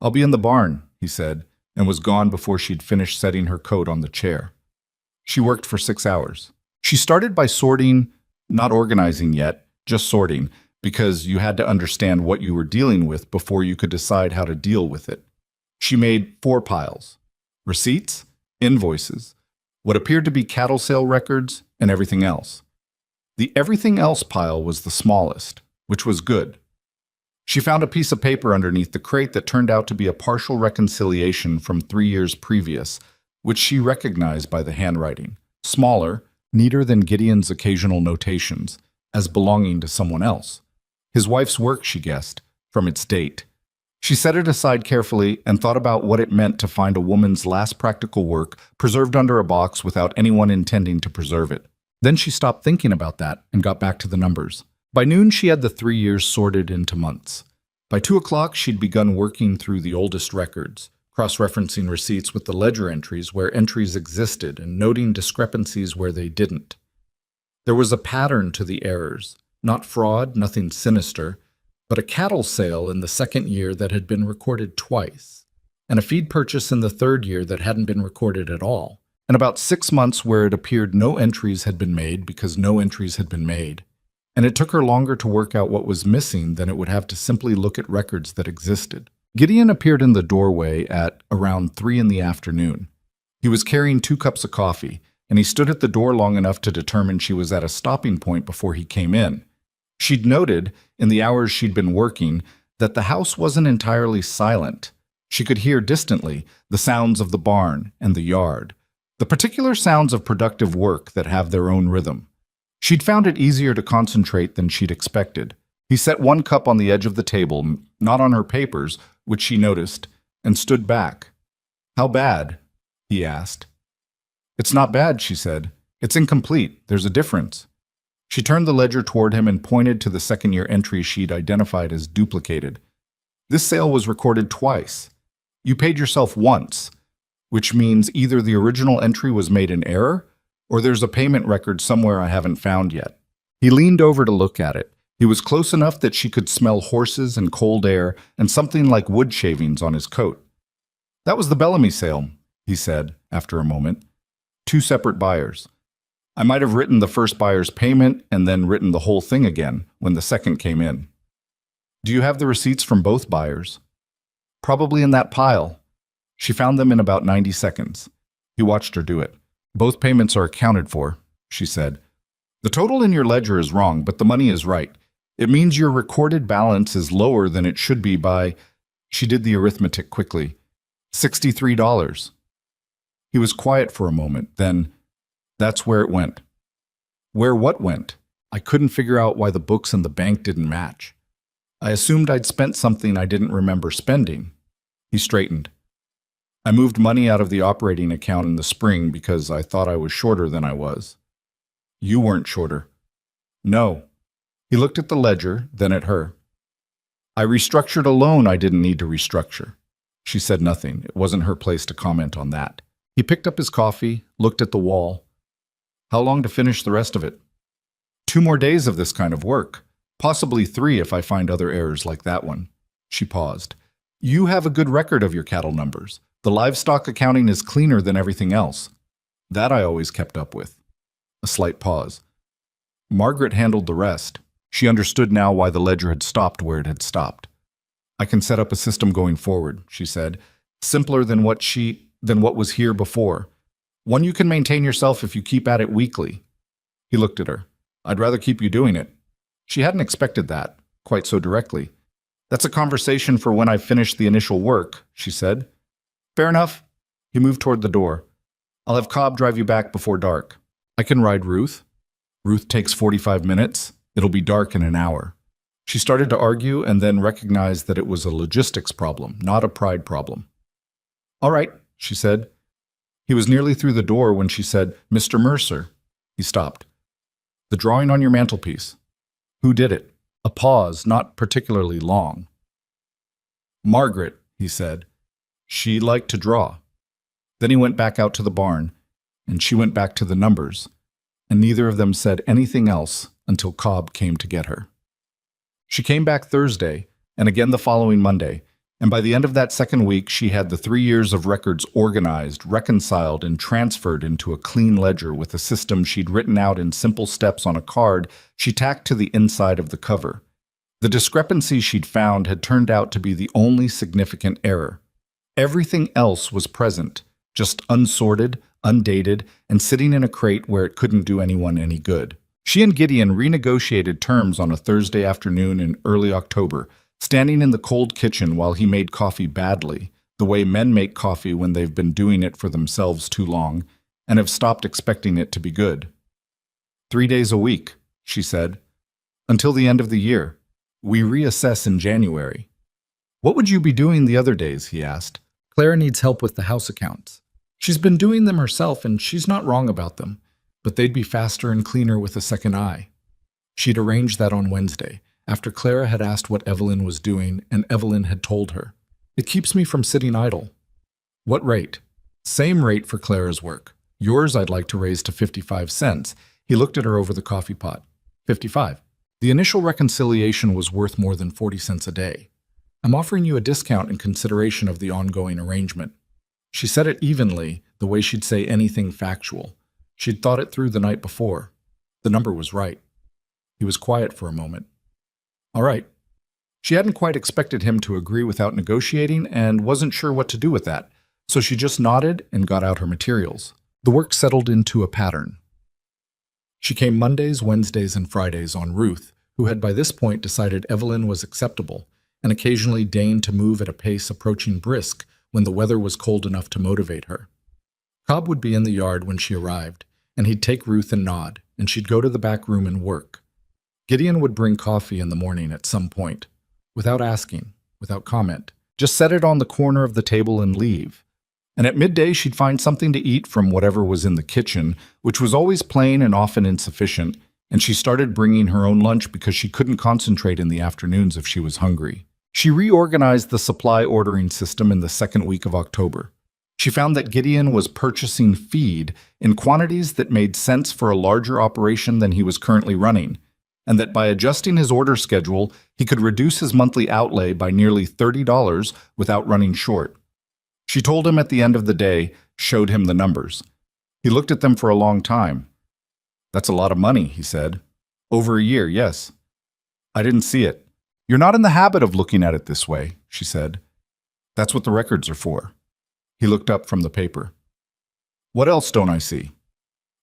I'll be in the barn, he said, and was gone before she'd finished setting her coat on the chair. She worked for 6 hours. She started by sorting, not organizing yet, just sorting, because you had to understand what you were dealing with before you could decide how to deal with it. She made 4 piles: receipts, invoices, what appeared to be cattle sale records, and everything else. The everything else pile was the smallest, which was good. She found a piece of paper underneath the crate that turned out to be a partial reconciliation from 3 years previous, which she recognized by the handwriting, smaller, neater than Gideon's occasional notations, as belonging to someone else. His wife's work, she guessed, from its date. She set it aside carefully and thought about what it meant to find a woman's last practical work preserved under a box without anyone intending to preserve it. Then she stopped thinking about that and got back to the numbers. By noon, she had the 3 years sorted into months. By 2 o'clock, she'd begun working through the oldest records, cross-referencing receipts with the ledger entries where entries existed and noting discrepancies where they didn't. There was a pattern to the errors, not fraud, nothing sinister, but a cattle sale in the 2nd year that had been recorded twice, and a feed purchase in the 3rd year that hadn't been recorded at all, and about 6 months where it appeared no entries had been made because no entries had been made. And it took her longer to work out what was missing than it would have to simply look at records that existed. Gideon appeared in the doorway at around 3 in the afternoon. He was carrying 2 cups of coffee, and he stood at the door long enough to determine she was at a stopping point before he came in. She'd noted, in the hours she'd been working, that the house wasn't entirely silent. She could hear distantly the sounds of the barn and the yard, the particular sounds of productive work that have their own rhythm. She'd found it easier to concentrate than she'd expected. He set 1 cup on the edge of the table, not on her papers, which she noticed, and stood back. How bad? He asked. It's not bad, she said. It's incomplete. There's a difference. She turned the ledger toward him and pointed to the 2nd year entry she'd identified as duplicated. This sale was recorded twice. You paid yourself once, which means either the original entry was made in error, or there's a payment record somewhere I haven't found yet. He leaned over to look at it. He was close enough that she could smell horses and cold air and something like wood shavings on his coat. That was the Bellamy sale, he said, after a moment. 2 separate buyers. I might have written the first buyer's payment and then written the whole thing again when the second came in. Do you have the receipts from both buyers? Probably in that pile. She found them in about 90 seconds. He watched her do it. Both payments are accounted for, she said. The total in your ledger is wrong, but the money is right. It means your recorded balance is lower than it should be by, she did the arithmetic quickly, $63. He was quiet for a moment, then, that's where it went. Where what went? I couldn't figure out why the books and the bank didn't match. I assumed I'd spent something I didn't remember spending. He straightened. I moved money out of the operating account in the spring because I thought I was shorter than I was. You weren't shorter. No. He looked at the ledger, then at her. I restructured a loan I didn't need to restructure. She said nothing. It wasn't her place to comment on that. He picked up his coffee, looked at the wall. How long to finish the rest of it? 2 more days of this kind of work. Possibly 3 if I find other errors like that one. She paused. You have a good record of your cattle numbers. The livestock accounting is cleaner than everything else. That I always kept up with. A slight pause. Margaret handled the rest. She understood now why the ledger had stopped where it had stopped. I can set up a system going forward, she said. Simpler than what was here before. One you can maintain yourself if you keep at it weekly. He looked at her. I'd rather keep you doing it. She hadn't expected that, quite so directly. That's a conversation for when I've finished the initial work, she said. Fair enough. He moved toward the door. I'll have Cobb drive you back before dark. I can ride Ruth. Ruth takes 45 minutes. It'll be dark in an hour. She started to argue and then recognized that it was a logistics problem, not a pride problem. All right, she said. He was nearly through the door when she said, Mr. Mercer. He stopped. The drawing on your mantelpiece. Who did it? A pause, not particularly long. Margaret, he said. She liked to draw. Then he went back out to the barn, and she went back to the numbers, and neither of them said anything else until Cobb came to get her. She came back Thursday, and again the following Monday, and by the end of that second week she had the 3 years of records organized, reconciled, and transferred into a clean ledger with a system she'd written out in simple steps on a card she tacked to the inside of the cover. The discrepancy she'd found had turned out to be the only significant error. Everything else was present, just unsorted, undated, and sitting in a crate where it couldn't do anyone any good. She and Gideon renegotiated terms on a Thursday afternoon in early October, standing in the cold kitchen while he made coffee badly, the way men make coffee when they've been doing it for themselves too long, and have stopped expecting it to be good. 3 days a week, she said, until the end of the year. We reassess in January. What would you be doing the other days, he asked. Clara needs help with the house accounts. She's been doing them herself, and she's not wrong about them, but they'd be faster and cleaner with a second eye. She'd arranged that on Wednesday, after Clara had asked what Evelyn was doing, and Evelyn had told her. It keeps me from sitting idle. What rate? Same rate for Clara's work. Yours I'd like to raise to 55 cents. He looked at her over the coffee pot. 55. The initial reconciliation was worth more than 40 cents a day. I'm offering you a discount in consideration of the ongoing arrangement. She said it evenly, the way she'd say anything factual. She'd thought it through the night before. The number was right. He was quiet for a moment. All right. She hadn't quite expected him to agree without negotiating and wasn't sure what to do with that, so she just nodded and got out her materials. The work settled into a pattern. She came Mondays, Wednesdays, and Fridays on Ruth, who had by this point decided Evelyn was acceptable, and occasionally deigned to move at a pace approaching brisk when the weather was cold enough to motivate her. Cobb would be in the yard when she arrived, and he'd take Ruth and nod, and she'd go to the back room and work. Gideon would bring coffee in the morning at some point, without asking, without comment. Just set it on the corner of the table and leave. And at midday she'd find something to eat from whatever was in the kitchen, which was always plain and often insufficient, and she started bringing her own lunch because she couldn't concentrate in the afternoons if she was hungry. She reorganized the supply ordering system in the second week of October. She found that Gideon was purchasing feed in quantities that made sense for a larger operation than he was currently running, and that by adjusting his order schedule, he could reduce his monthly outlay by nearly $30 without running short. She told him at the end of the day, showed him the numbers. He looked at them for a long time. That's a lot of money, he said. Over a year, yes. I didn't see it. You're not in the habit of looking at it this way, she said. That's what the records are for. He looked up from the paper. What else don't I see?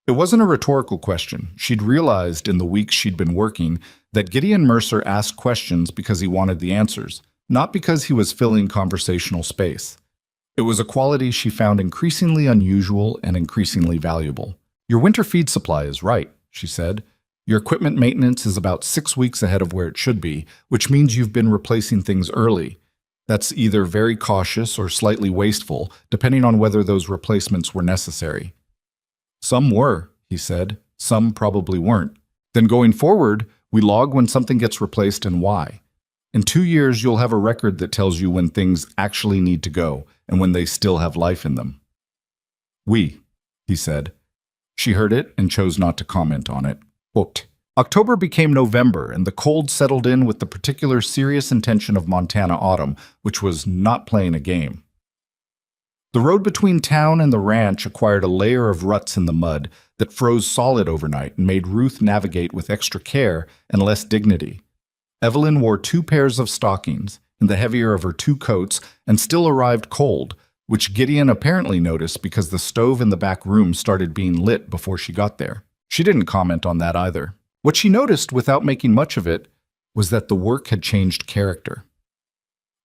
It wasn't a rhetorical question. She'd realized in the weeks she'd been working that Gideon Mercer asked questions because he wanted the answers, not because he was filling conversational space. It was a quality she found increasingly unusual and increasingly valuable. Your winter feed supply is right, she said. Your equipment maintenance is about 6 weeks ahead of where it should be, which means you've been replacing things early. That's either very cautious or slightly wasteful, depending on whether those replacements were necessary. Some were, he said. Some probably weren't. Then going forward, we log when something gets replaced and why. In 2 years, you'll have a record that tells you when things actually need to go and when they still have life in them. We, he said. She heard it and chose not to comment on it. Quote, October became November, and the cold settled in with the particular serious intention of Montana autumn, which was not playing a game. The road between town and the ranch acquired a layer of ruts in the mud that froze solid overnight and made Ruth navigate with extra care and less dignity. Evelyn wore 2 pairs of stockings and the heavier of her 2 coats and still arrived cold, which Gideon apparently noticed because the stove in the back room started being lit before she got there. She didn't comment on that either. What she noticed, without making much of it, was that the work had changed character.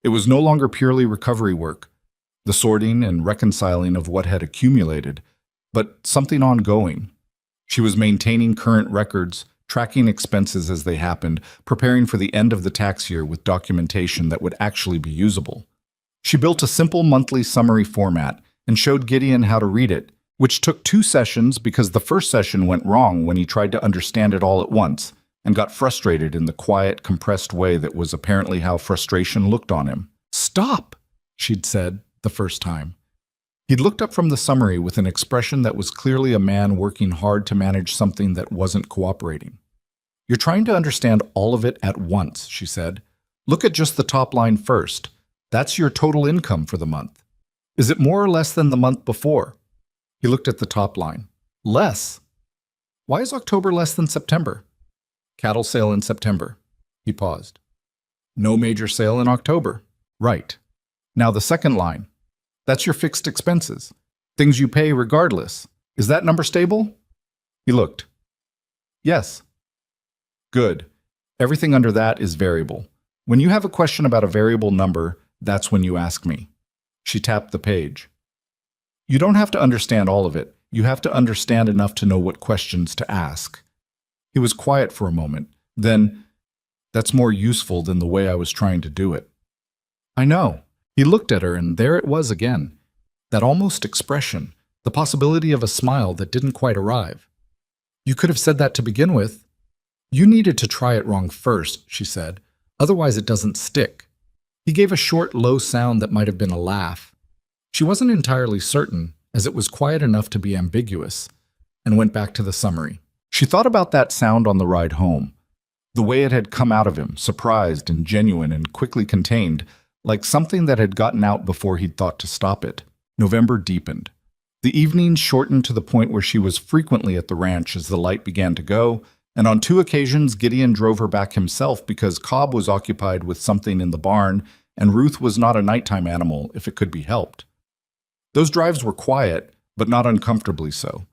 It was no longer purely recovery work, the sorting and reconciling of what had accumulated, but something ongoing. She was maintaining current records, tracking expenses as they happened, preparing for the end of the tax year with documentation that would actually be usable. She built a simple monthly summary format and showed Gideon how to read it, which took 2 sessions because the first session went wrong when he tried to understand it all at once and got frustrated in the quiet, compressed way that was apparently how frustration looked on him. "Stop," she'd said the first time. He'd looked up from the summary with an expression that was clearly a man working hard to manage something that wasn't cooperating. "You're trying to understand all of it at once," she said. "Look at just the top line first. That's your total income for the month. Is it more or less than the month before?" He looked at the top line. "Less. Why is October less than September?" "Cattle sale in September." He paused. "No major sale in October." "Right. Now the second line. That's your fixed expenses. Things you pay regardless. Is that number stable?" He looked. "Yes." "Good. Everything under that is variable. When you have a question about a variable number, that's when you ask me." She tapped the page. "You don't have to understand all of it. You have to understand enough to know what questions to ask." He was quiet for a moment. Then, "That's more useful than the way I was trying to do it." "I know." He looked at her, and there it was again. That almost expression, the possibility of a smile that didn't quite arrive. "You could have said that to begin with." "You needed to try it wrong first," she said. "Otherwise it doesn't stick." He gave a short, low sound that might have been a laugh. She wasn't entirely certain, as it was quiet enough to be ambiguous, and went back to the summary. She thought about that sound on the ride home, the way it had come out of him, surprised and genuine and quickly contained, like something that had gotten out before he'd thought to stop it. November deepened. The evenings shortened to the point where she was frequently at the ranch as the light began to go, and on 2 occasions Gideon drove her back himself because Cobb was occupied with something in the barn and Ruth was not a nighttime animal if it could be helped. Those drives were quiet, but not uncomfortably so.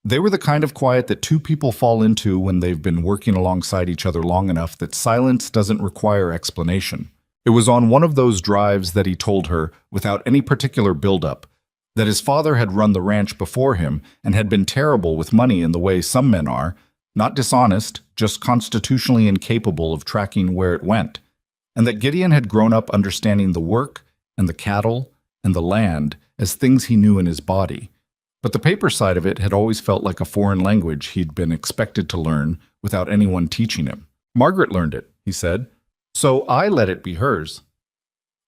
They were the kind of quiet that 2 people fall into when they've been working alongside each other long enough that silence doesn't require explanation. It was on one of those drives that he told her, without any particular build-up, that his father had run the ranch before him and had been terrible with money in the way some men are, not dishonest, just constitutionally incapable of tracking where it went, and that Gideon had grown up understanding the work and the cattle and the land as things he knew in his body. But the paper side of it had always felt like a foreign language he'd been expected to learn without anyone teaching him. "Margaret learned it," he said, "so I let it be hers."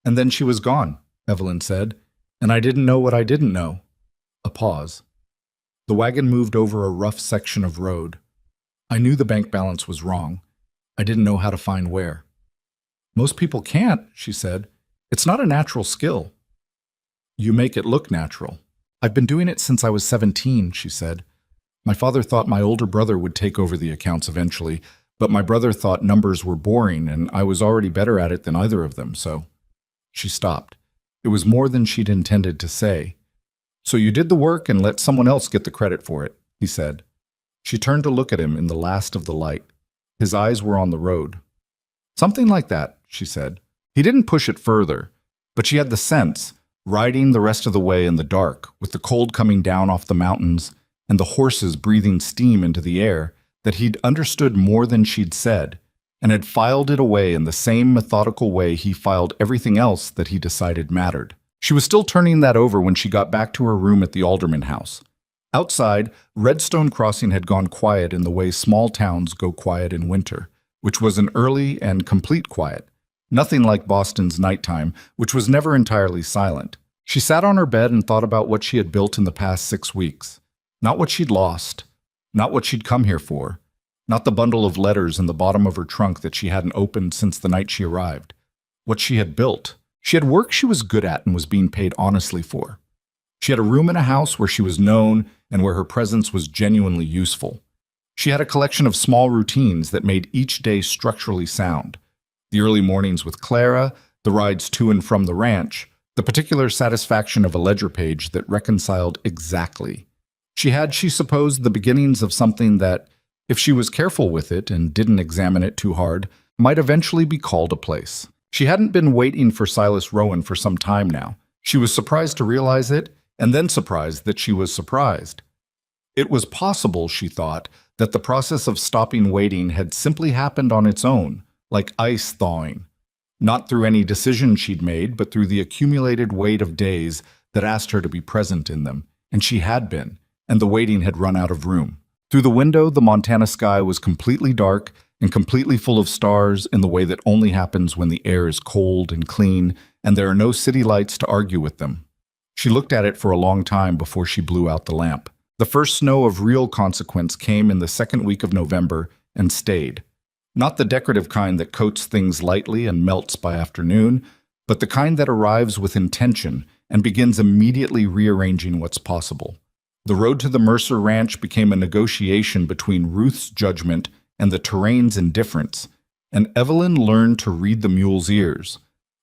"And then she was gone," Evelyn said, "and I didn't know what I didn't know." A pause. The wagon moved over a rough section of road. "I knew the bank balance was wrong. I didn't know how to find where." "Most people can't," she said. "It's not a natural skill." "You make it look natural." "I've been doing it since I was 17, she said. "My father thought my older brother would take over the accounts eventually, but my brother thought numbers were boring and I was already better at it than either of them, so—" She stopped. It was more than she'd intended to say. "So you did the work and let someone else get the credit for it," he said. She turned to look at him in the last of the light. His eyes were on the road. "Something like that," she said. He didn't push it further, but she had the sense, riding the rest of the way in the dark, with the cold coming down off the mountains and the horses breathing steam into the air, that he'd understood more than she'd said, and had filed it away in the same methodical way he filed everything else that he decided mattered. She was still turning that over when she got back to her room at the Alderman house. Outside, Redstone Crossing had gone quiet in the way small towns go quiet in winter, which was an early and complete quiet. Nothing like Boston's nighttime, which was never entirely silent. She sat on her bed and thought about what she had built in the past 6 weeks. Not what she'd lost, not what she'd come here for, not the bundle of letters in the bottom of her trunk that she hadn't opened since the night she arrived. What she had built. She had work she was good at and was being paid honestly for. She had a room in a house where she was known and where her presence was genuinely useful. She had a collection of small routines that made each day structurally sound. The early mornings with Clara, the rides to and from the ranch, the particular satisfaction of a ledger page that reconciled exactly. She had, she supposed, the beginnings of something that, if she was careful with it and didn't examine it too hard, might eventually be called a place. She hadn't been waiting for Silas Rowan for some time now. She was surprised to realize it, and then surprised that she was surprised. It was possible, she thought, that the process of stopping waiting had simply happened on its own, like ice thawing. Not through any decision she'd made, but through the accumulated weight of days that asked her to be present in them. And she had been, and the waiting had run out of room. Through the window, the Montana sky was completely dark and completely full of stars in the way that only happens when the air is cold and clean and there are no city lights to argue with them. She looked at it for a long time before she blew out the lamp. The first snow of real consequence came in the second week of November and stayed. Not the decorative kind that coats things lightly and melts by afternoon, but the kind that arrives with intention and begins immediately rearranging what's possible. The road to the Mercer Ranch became a negotiation between Ruth's judgment and the terrain's indifference, and Evelyn learned to read the mule's ears.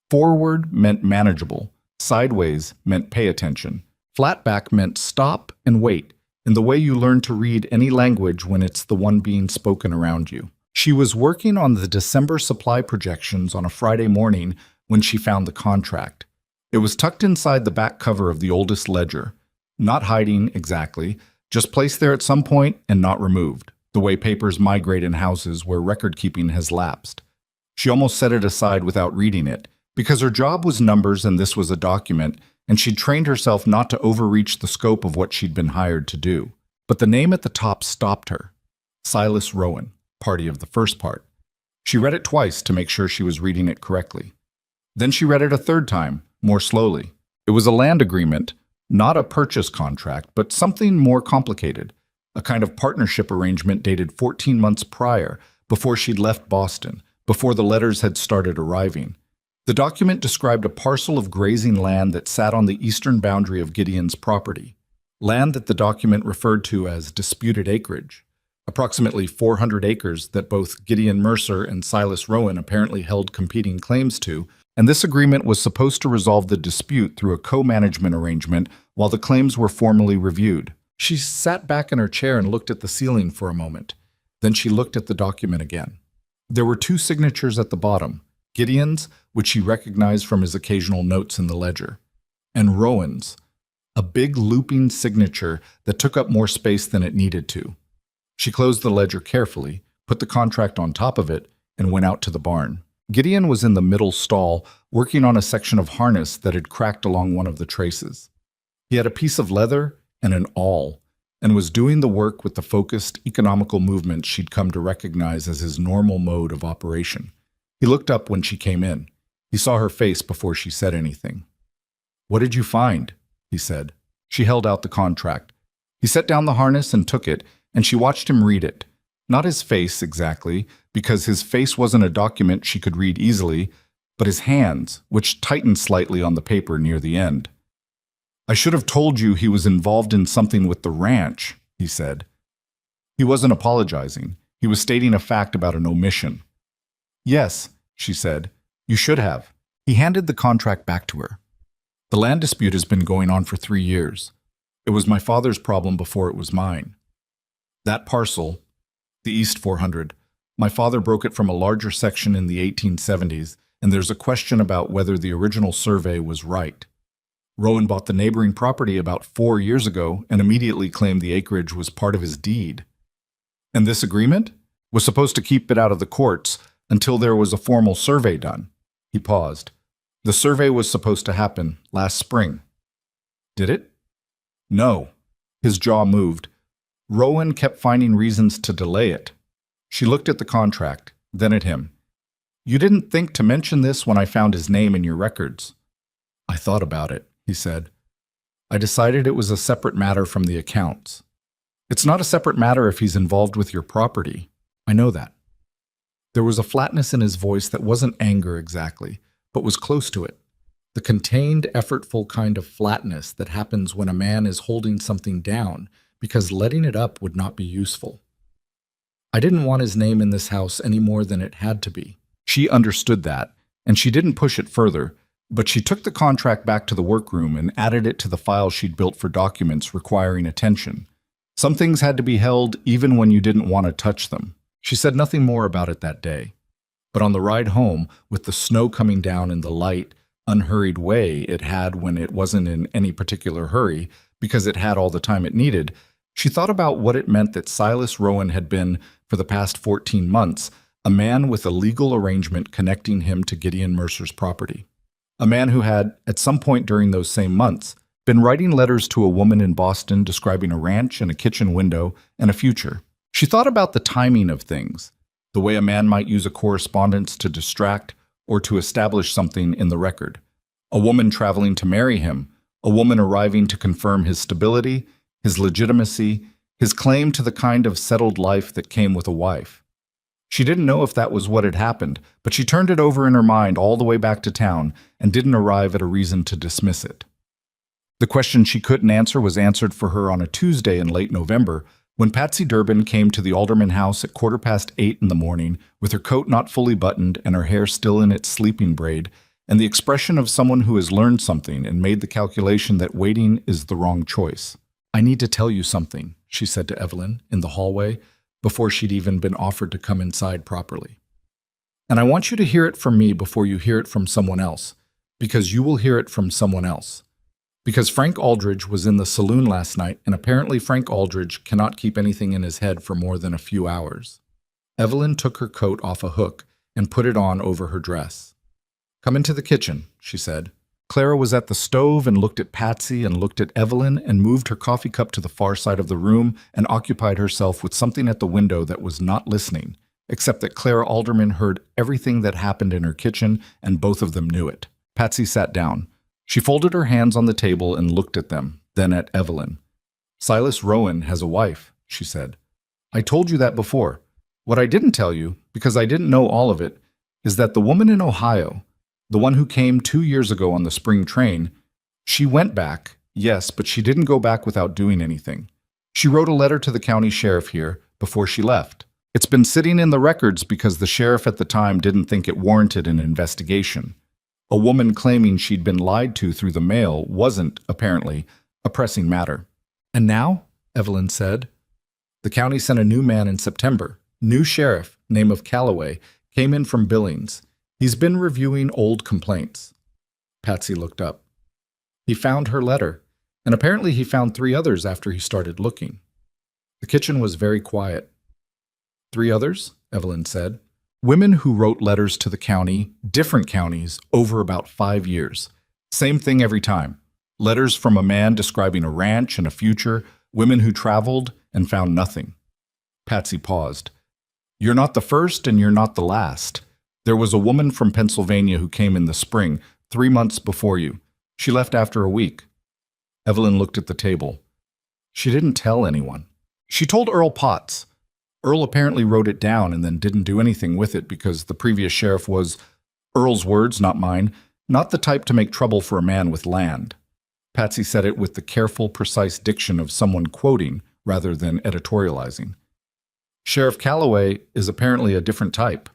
Forward meant manageable, sideways meant pay attention, flatback meant stop and wait, in the way you learn to read any language when it's the one being spoken around you. She was working on the December supply projections on a Friday morning when she found the contract. It was tucked inside the back cover of the oldest ledger, not hiding exactly, just placed there at some point and not removed, the way papers migrate in houses where record-keeping has lapsed. She almost set it aside without reading it, because her job was numbers and this was a document, and she'd trained herself not to overreach the scope of what she'd been hired to do. But the name at the top stopped her. Silas Rowan, party of the first part. She read it twice to make sure she was reading it correctly. Then she read it a third time, more slowly. It was a land agreement, not a purchase contract, but something more complicated, a kind of partnership arrangement dated 14 months prior, before she'd left Boston, before the letters had started arriving. The document described a parcel of grazing land that sat on the eastern boundary of Gideon's property, land that the document referred to as disputed acreage, approximately 400 acres that both Gideon Mercer and Silas Rowan apparently held competing claims to, and this agreement was supposed to resolve the dispute through a co-management arrangement while the claims were formally reviewed. She sat back in her chair and looked at the ceiling for a moment. Then she looked at the document again. There were 2 signatures at the bottom, Gideon's, which she recognized from his occasional notes in the ledger, and Rowan's, a big looping signature that took up more space than it needed to. She closed the ledger carefully, put the contract on top of it, and went out to the barn. Gideon was in the middle stall, working on a section of harness that had cracked along one of the traces. He had a piece of leather and an awl, and was doing the work with the focused, economical movements she'd come to recognize as his normal mode of operation. He looked up when she came in. He saw her face before she said anything. "What did you find?" he said. She held out the contract. He set down the harness and took it, and she watched him read it. Not his face, exactly, because his face wasn't a document she could read easily, but his hands, which tightened slightly on the paper near the end. "I should have told you he was involved in something with the ranch," he said. He wasn't apologizing. He was stating a fact about an omission. "Yes," she said. "You should have." He handed the contract back to her. "The land dispute has been going on for 3 years. It was my father's problem before it was mine. That parcel, the East 400, my father broke it from a larger section in the 1870s, and there's a question about whether the original survey was right. Rowan bought the neighboring property about 4 years ago and immediately claimed the acreage was part of his deed. And this agreement was supposed to keep it out of the courts until there was a formal survey done. He paused. The survey was supposed to happen last spring. Did it? No. His jaw moved. Rowan kept finding reasons to delay it. She looked at the contract, then at him. You didn't think to mention this when I found his name in your records. I thought about it, he said. I decided it was a separate matter from the accounts. It's not a separate matter if he's involved with your property. I know that. There was a flatness in his voice that wasn't anger exactly, but was close to it. The contained, effortful kind of flatness that happens when a man is holding something down because letting it up would not be useful. I didn't want his name in this house any more than it had to be. She understood that, and she didn't push it further, but she took the contract back to the workroom and added it to the file she'd built for documents requiring attention. Some things had to be held even when you didn't want to touch them. She said nothing more about it that day. But on the ride home, with the snow coming down in the light, unhurried way it had when it wasn't in any particular hurry, because it had all the time it needed, she thought about what it meant that Silas Rowan had been, for the past 14 months, a man with a legal arrangement connecting him to Gideon Mercer's property. A man who had, at some point during those same months, been writing letters to a woman in Boston describing a ranch and a kitchen window and a future. She thought about the timing of things, the way a man might use a correspondence to distract or to establish something in the record. A woman traveling to marry him, a woman arriving to confirm his stability, his legitimacy, his claim to the kind of settled life that came with a wife. She didn't know if that was what had happened, but she turned it over in her mind all the way back to town and didn't arrive at a reason to dismiss it. The question she couldn't answer was answered for her on a Tuesday in late November when Patsy Durbin came to the Alderman house at 8:15 in the morning with her coat not fully buttoned and her hair still in its sleeping braid, and the expression of someone who has learned something and made the calculation that waiting is the wrong choice. I need to tell you something, she said to Evelyn in the hallway, before she'd even been offered to come inside properly. And I want you to hear it from me before you hear it from someone else, because you will hear it from someone else. Because Frank Aldridge was in the saloon last night, and apparently Frank Aldridge cannot keep anything in his head for more than a few hours. Evelyn took her coat off a hook and put it on over her dress. Come into the kitchen, she said. Clara was at the stove and looked at Patsy and looked at Evelyn and moved her coffee cup to the far side of the room and occupied herself with something at the window that was not listening, except that Clara Alderman heard everything that happened in her kitchen and both of them knew it. Patsy sat down. She folded her hands on the table and looked at them, then at Evelyn. Silas Rowan has a wife, she said. I told you that before. What I didn't tell you, because I didn't know all of it, is that the woman in Ohio, the one who came 2 years ago on the spring train, she went back, yes, but she didn't go back without doing anything. She wrote a letter to the county sheriff here before she left. It's been sitting in the records because the sheriff at the time didn't think it warranted an investigation. A woman claiming she'd been lied to through the mail wasn't, apparently, a pressing matter. And now, Evelyn said, the county sent a new man in September. New sheriff, name of Calloway, came in from Billings. He's been reviewing old complaints. Patsy looked up. He found her letter, and apparently he found 3 others after he started looking. The kitchen was very quiet. 3 others? Evelyn said. Women who wrote letters to the county, different counties, over about 5 years. Same thing every time. Letters from a man describing a ranch and a future, women who traveled and found nothing. Patsy paused. You're not the first and you're not the last. There was a woman from Pennsylvania who came in the spring, 3 months before you. She left after a week. Evelyn looked at the table. She didn't tell anyone. She told Earl Potts. Earl apparently wrote it down and then didn't do anything with it because the previous sheriff was, Earl's words, not mine, not the type to make trouble for a man with land. Patsy said it with the careful, precise diction of someone quoting rather than editorializing. Sheriff Calloway is apparently a different type.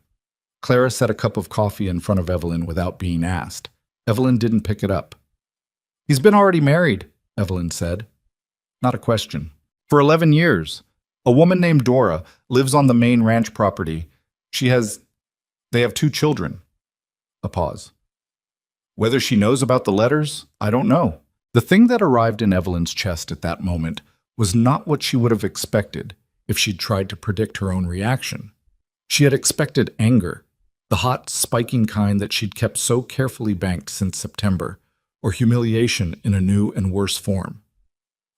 Clara set a cup of coffee in front of Evelyn without being asked. Evelyn didn't pick it up. He's been already married, Evelyn said. Not a question. For 11 years. A woman named Dora lives on the main ranch property. They have 2 children. A pause. Whether she knows about the letters, I don't know. The thing that arrived in Evelyn's chest at that moment was not what she would have expected. if she'd tried to predict her own reaction. She had expected anger, the hot, spiking kind that she'd kept so carefully banked since September, or humiliation in a new and worse form.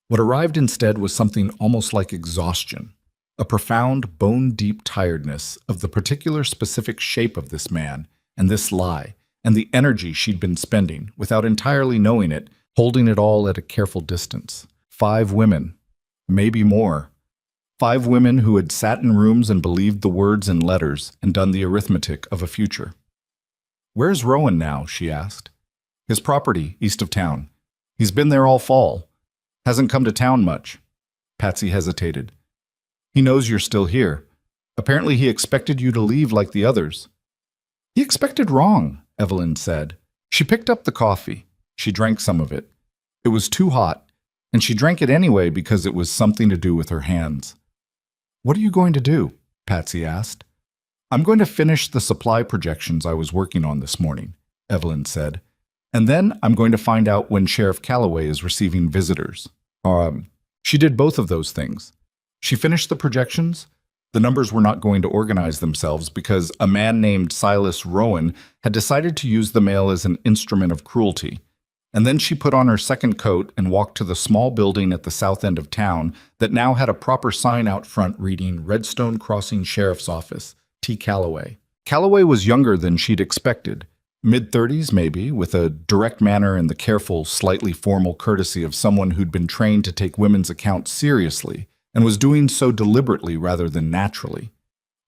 What arrived instead was something almost like exhaustion, a profound, bone-deep tiredness of the particular specific shape of this man and this lie, and the energy she'd been spending, without entirely knowing it, holding it all at a careful distance. 5 women, maybe more. 5 women who had sat in rooms and believed the words in letters and done the arithmetic of a future. "Where's Rowan now?" she asked. "His property, east of town. He's been there all fall. Hasn't come to town much." Patsy hesitated. "He knows you're still here. Apparently he expected you to leave like the others." "He expected wrong," Evelyn said. She picked up the coffee. She drank some of it. It was too hot, and she drank it anyway because it was something to do with her hands. "What are you going to do?" Patsy asked. "I'm going to finish the supply projections I was working on this morning," Evelyn said. "And then I'm going to find out when Sheriff Calloway is receiving visitors." She did both of those things. She finished the projections. The numbers were not going to organize themselves because a man named Silas Rowan had decided to use the mail as an instrument of cruelty. And then she put on her second coat and walked to the small building at the south end of town that now had a proper sign out front reading Redstone Crossing Sheriff's Office, T. Calloway. Calloway was younger than she'd expected, mid-30s maybe, with a direct manner and the careful, slightly formal courtesy of someone who'd been trained to take women's accounts seriously and was doing so deliberately rather than naturally.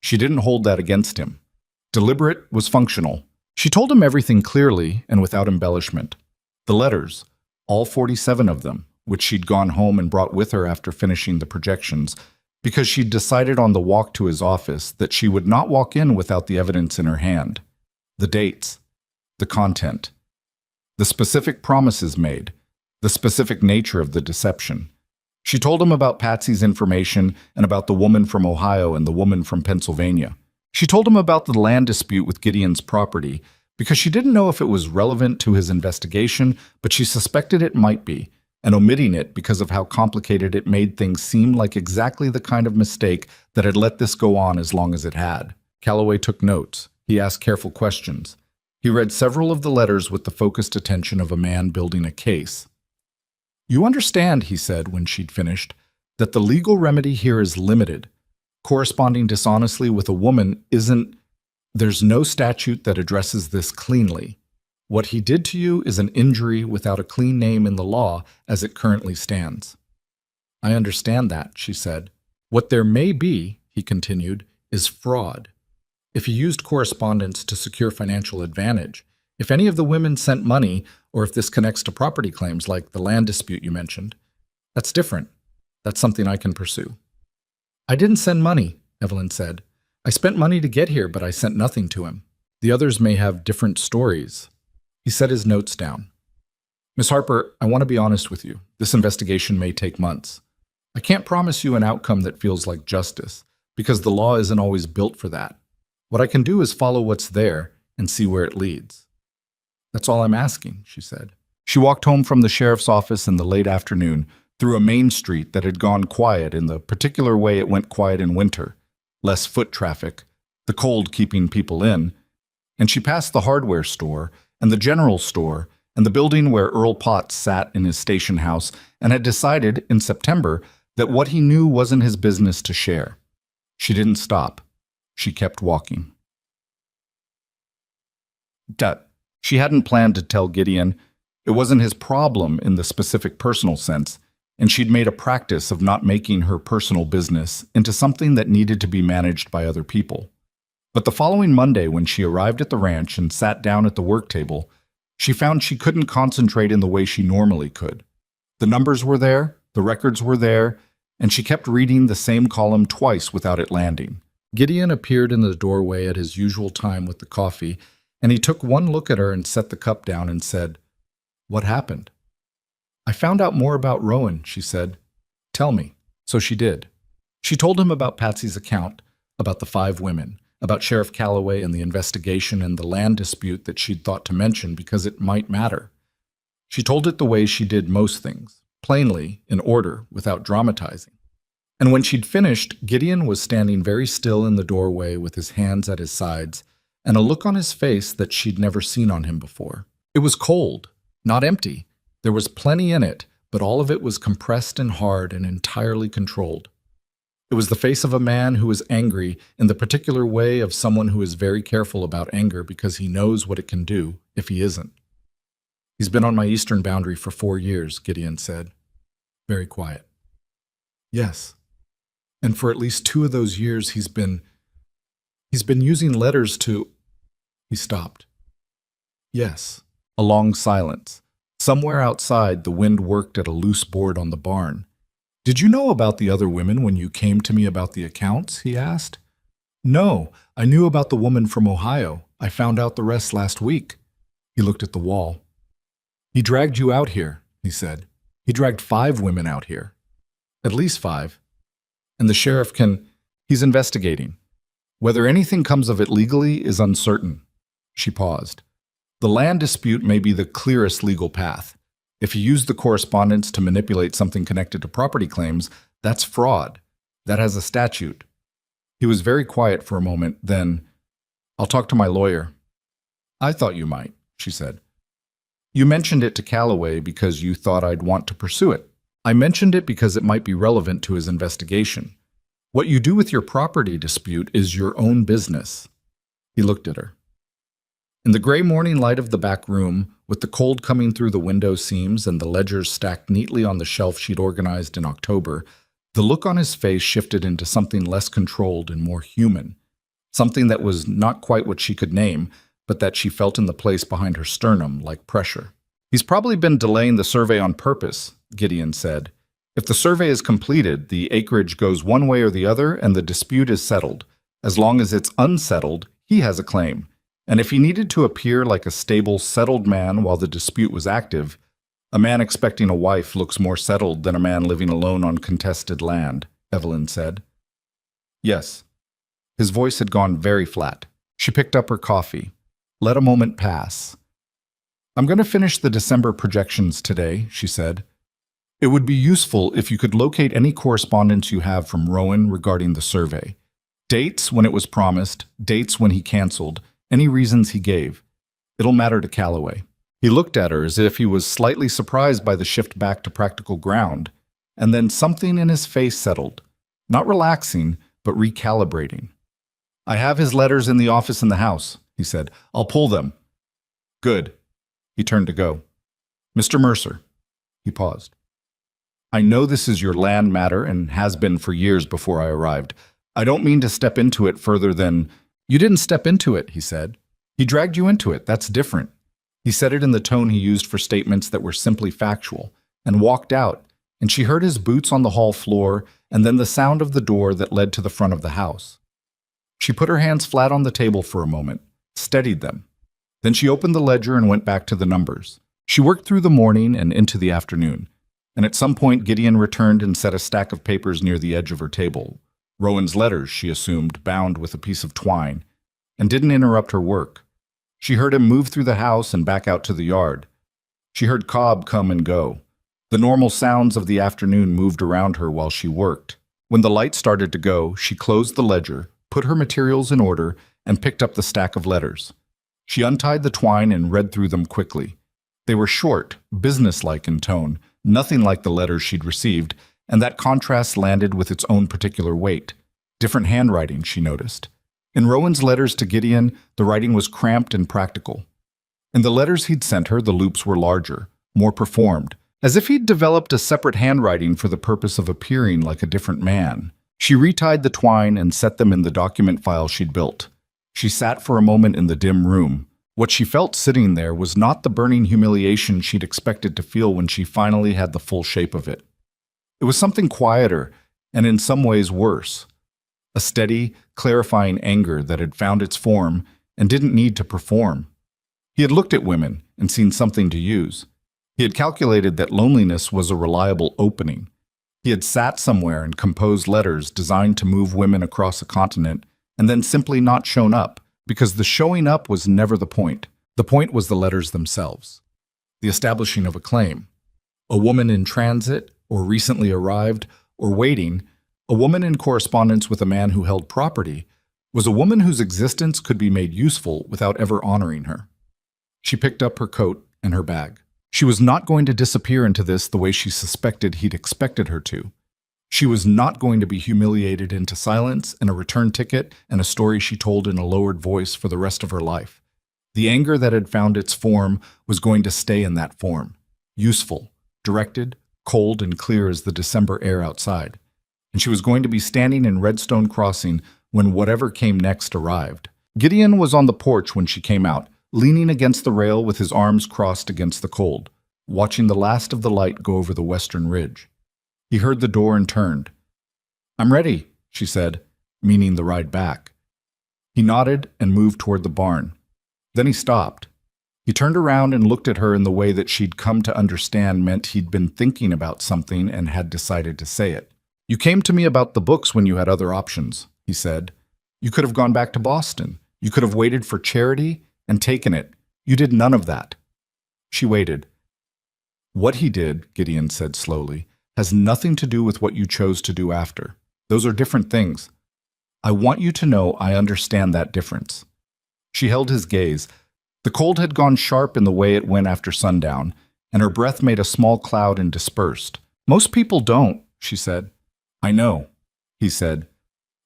She didn't hold that against him. Deliberate was functional. She told him everything clearly and without embellishment. The letters, all 47 of them, which she'd gone home and brought with her after finishing the projections, because she'd decided on the walk to his office that she would not walk in without the evidence in her hand. The dates, the content, the specific promises made, the specific nature of the deception. She told him about Patsy's information and about the woman from Ohio and the woman from Pennsylvania. She told him about the land dispute with Gideon's property, because she didn't know if it was relevant to his investigation, but she suspected it might be, and omitting it because of how complicated it made things seem like exactly the kind of mistake that had let this go on as long as it had. Calloway took notes. He asked careful questions. He read several of the letters with the focused attention of a man building a case. "You understand," he said when she'd finished, "that the legal remedy here is limited. Corresponding dishonestly with a woman isn't... There's no statute that addresses this cleanly. What he did to you is an injury without a clean name in the law as it currently stands." "I understand that," she said. "What there may be," he continued, "is fraud. If he used correspondence to secure financial advantage, if any of the women sent money, or if this connects to property claims like the land dispute you mentioned, that's different. That's something I can pursue." "I didn't send money," Evelyn said. "I spent money to get here, but I sent nothing to him. The others may have different stories." He set his notes down. "Miss Harper, I want to be honest with you. This investigation may take months. I can't promise you an outcome that feels like justice, because the law isn't always built for that. What I can do is follow what's there and see where it leads." "That's all I'm asking," she said. She walked home from the sheriff's office in the late afternoon through a main street that had gone quiet in the particular way it went quiet in winter. Less foot traffic, the cold keeping people in, and she passed the hardware store and the general store and the building where Earl Potts sat in his station house and had decided in September that what he knew wasn't his business to share. She didn't stop. She kept walking. She hadn't planned to tell Gideon. It wasn't his problem in the specific personal sense, and she'd made a practice of not making her personal business into something that needed to be managed by other people. But the following Monday, when she arrived at the ranch and sat down at the work table, she found she couldn't concentrate in the way she normally could. The numbers were there, the records were there, and she kept reading the same column twice without it landing. Gideon appeared in the doorway at his usual time with the coffee, and he took one look at her and set the cup down and said, "What happened?" "I found out more about Rowan," she said. "Tell me." So she did. She told him about Patsy's account, about the 5 women, about Sheriff Calloway and the investigation and the land dispute that she'd thought to mention because it might matter. She told it the way she did most things, plainly, in order, without dramatizing. And when she'd finished, Gideon was standing very still in the doorway with his hands at his sides and a look on his face that she'd never seen on him before. It was cold, not empty. There was plenty in it, but all of it was compressed and hard and entirely controlled. It was the face of a man who is angry in the particular way of someone who is very careful about anger because he knows what it can do if he isn't. He's been on my eastern boundary for 4 years, Gideon said. Very quiet. Yes. And for at least 2 of those years he's been using letters to... He stopped. Yes. A long silence. Somewhere outside, the wind worked at a loose board on the barn. Did you know about the other women when you came to me about the accounts? He asked. No, I knew about the woman from Ohio. I found out the rest last week. He looked at the wall. He dragged you out here, he said. He dragged 5 women out here. At least 5. And the sheriff he's investigating. Whether anything comes of it legally is uncertain. She paused. The land dispute may be the clearest legal path. If you use the correspondence to manipulate something connected to property claims, that's fraud. That has a statute. He was very quiet for a moment, then, I'll talk to my lawyer. I thought you might, she said. You mentioned it to Calloway because you thought I'd want to pursue it. I mentioned it because it might be relevant to his investigation. What you do with your property dispute is your own business. He looked at her. In the gray morning light of the back room, with the cold coming through the window seams and the ledgers stacked neatly on the shelf she'd organized in October, the look on his face shifted into something less controlled and more human, something that was not quite what she could name, but that she felt in the place behind her sternum like pressure. He's probably been delaying the survey on purpose, Gideon said. If the survey is completed, the acreage goes one way or the other and the dispute is settled. As long as it's unsettled, he has a claim. And if he needed to appear like a stable, settled man while the dispute was active, a man expecting a wife looks more settled than a man living alone on contested land, Evelyn said. Yes. His voice had gone very flat. She picked up her coffee. Let a moment pass. I'm going to finish the December projections today, she said. It would be useful if you could locate any correspondence you have from Rowan regarding the survey. Dates when it was promised, dates when he canceled, any reasons he gave. It'll matter to Calloway. He looked at her as if he was slightly surprised by the shift back to practical ground, and then something in his face settled. Not relaxing, but recalibrating. I have his letters in the office in the house, he said. I'll pull them. Good. He turned to go. Mr. Mercer. He paused. I know this is your land matter and has been for years before I arrived. I don't mean to step into it further than... You didn't step into it, he said. He dragged you into it. That's different. He said it in the tone he used for statements that were simply factual, and walked out, and she heard his boots on the hall floor and then the sound of the door that led to the front of the house. She put her hands flat on the table for a moment, steadied them. Then she opened the ledger and went back to the numbers. She worked through the morning and into the afternoon, and at some point Gideon returned and set a stack of papers near the edge of her table. Rowan's letters, she assumed, bound with a piece of twine, and didn't interrupt her work. She heard him move through the house and back out to the yard. She heard Cobb come and go. The normal sounds of the afternoon moved around her while she worked. When the light started to go, she closed the ledger, put her materials in order, and picked up the stack of letters. She untied the twine and read through them quickly. They were short, businesslike in tone, nothing like the letters she'd received, and that contrast landed with its own particular weight. Different handwriting, she noticed. In Rowan's letters to Gideon, the writing was cramped and practical. In the letters he'd sent her, the loops were larger, more performed, as if he'd developed a separate handwriting for the purpose of appearing like a different man. She retied the twine and set them in the document file she'd built. She sat for a moment in the dim room. What she felt sitting there was not the burning humiliation she'd expected to feel when she finally had the full shape of it. It was something quieter, and in some ways worse. A steady, clarifying anger that had found its form and didn't need to perform. He had looked at women and seen something to use. He had calculated that loneliness was a reliable opening. He had sat somewhere and composed letters designed to move women across a continent and then simply not shown up, because the showing up was never the point. The point was the letters themselves. The establishing of a claim. A woman in transit, or recently arrived, or waiting, A woman in correspondence with a man who held property was a woman whose existence could be made useful without ever honoring her. She picked up her coat and her bag. She was not going to disappear into this the way she suspected he'd expected her to. She was not going to be humiliated into silence and a return ticket and a story she told in a lowered voice for the rest of her life. The anger that had found its form was going to stay in that form, useful, directed, cold and clear as the December air outside. And she was going to be standing in Redstone Crossing when whatever came next arrived. Gideon was on the porch when she came out, leaning against the rail with his arms crossed against the cold, watching the last of the light go over the western ridge. He heard the door and turned. "I'm ready," she said, meaning the ride back. He nodded and moved toward the barn. Then he stopped. He turned around and looked at her in the way that she'd come to understand meant he'd been thinking about something and had decided to say it. "You came to me about the books when you had other options," he said. "You could have gone back to Boston. You could have waited for charity and taken it. You did none of that." She waited. "What he did," Gideon said slowly, "has nothing to do with what you chose to do after. Those are different things. I want you to know I understand that difference." She held his gaze. The cold had gone sharp in the way it went after sundown, and her breath made a small cloud and dispersed. "Most people don't," she said. "I know," he said.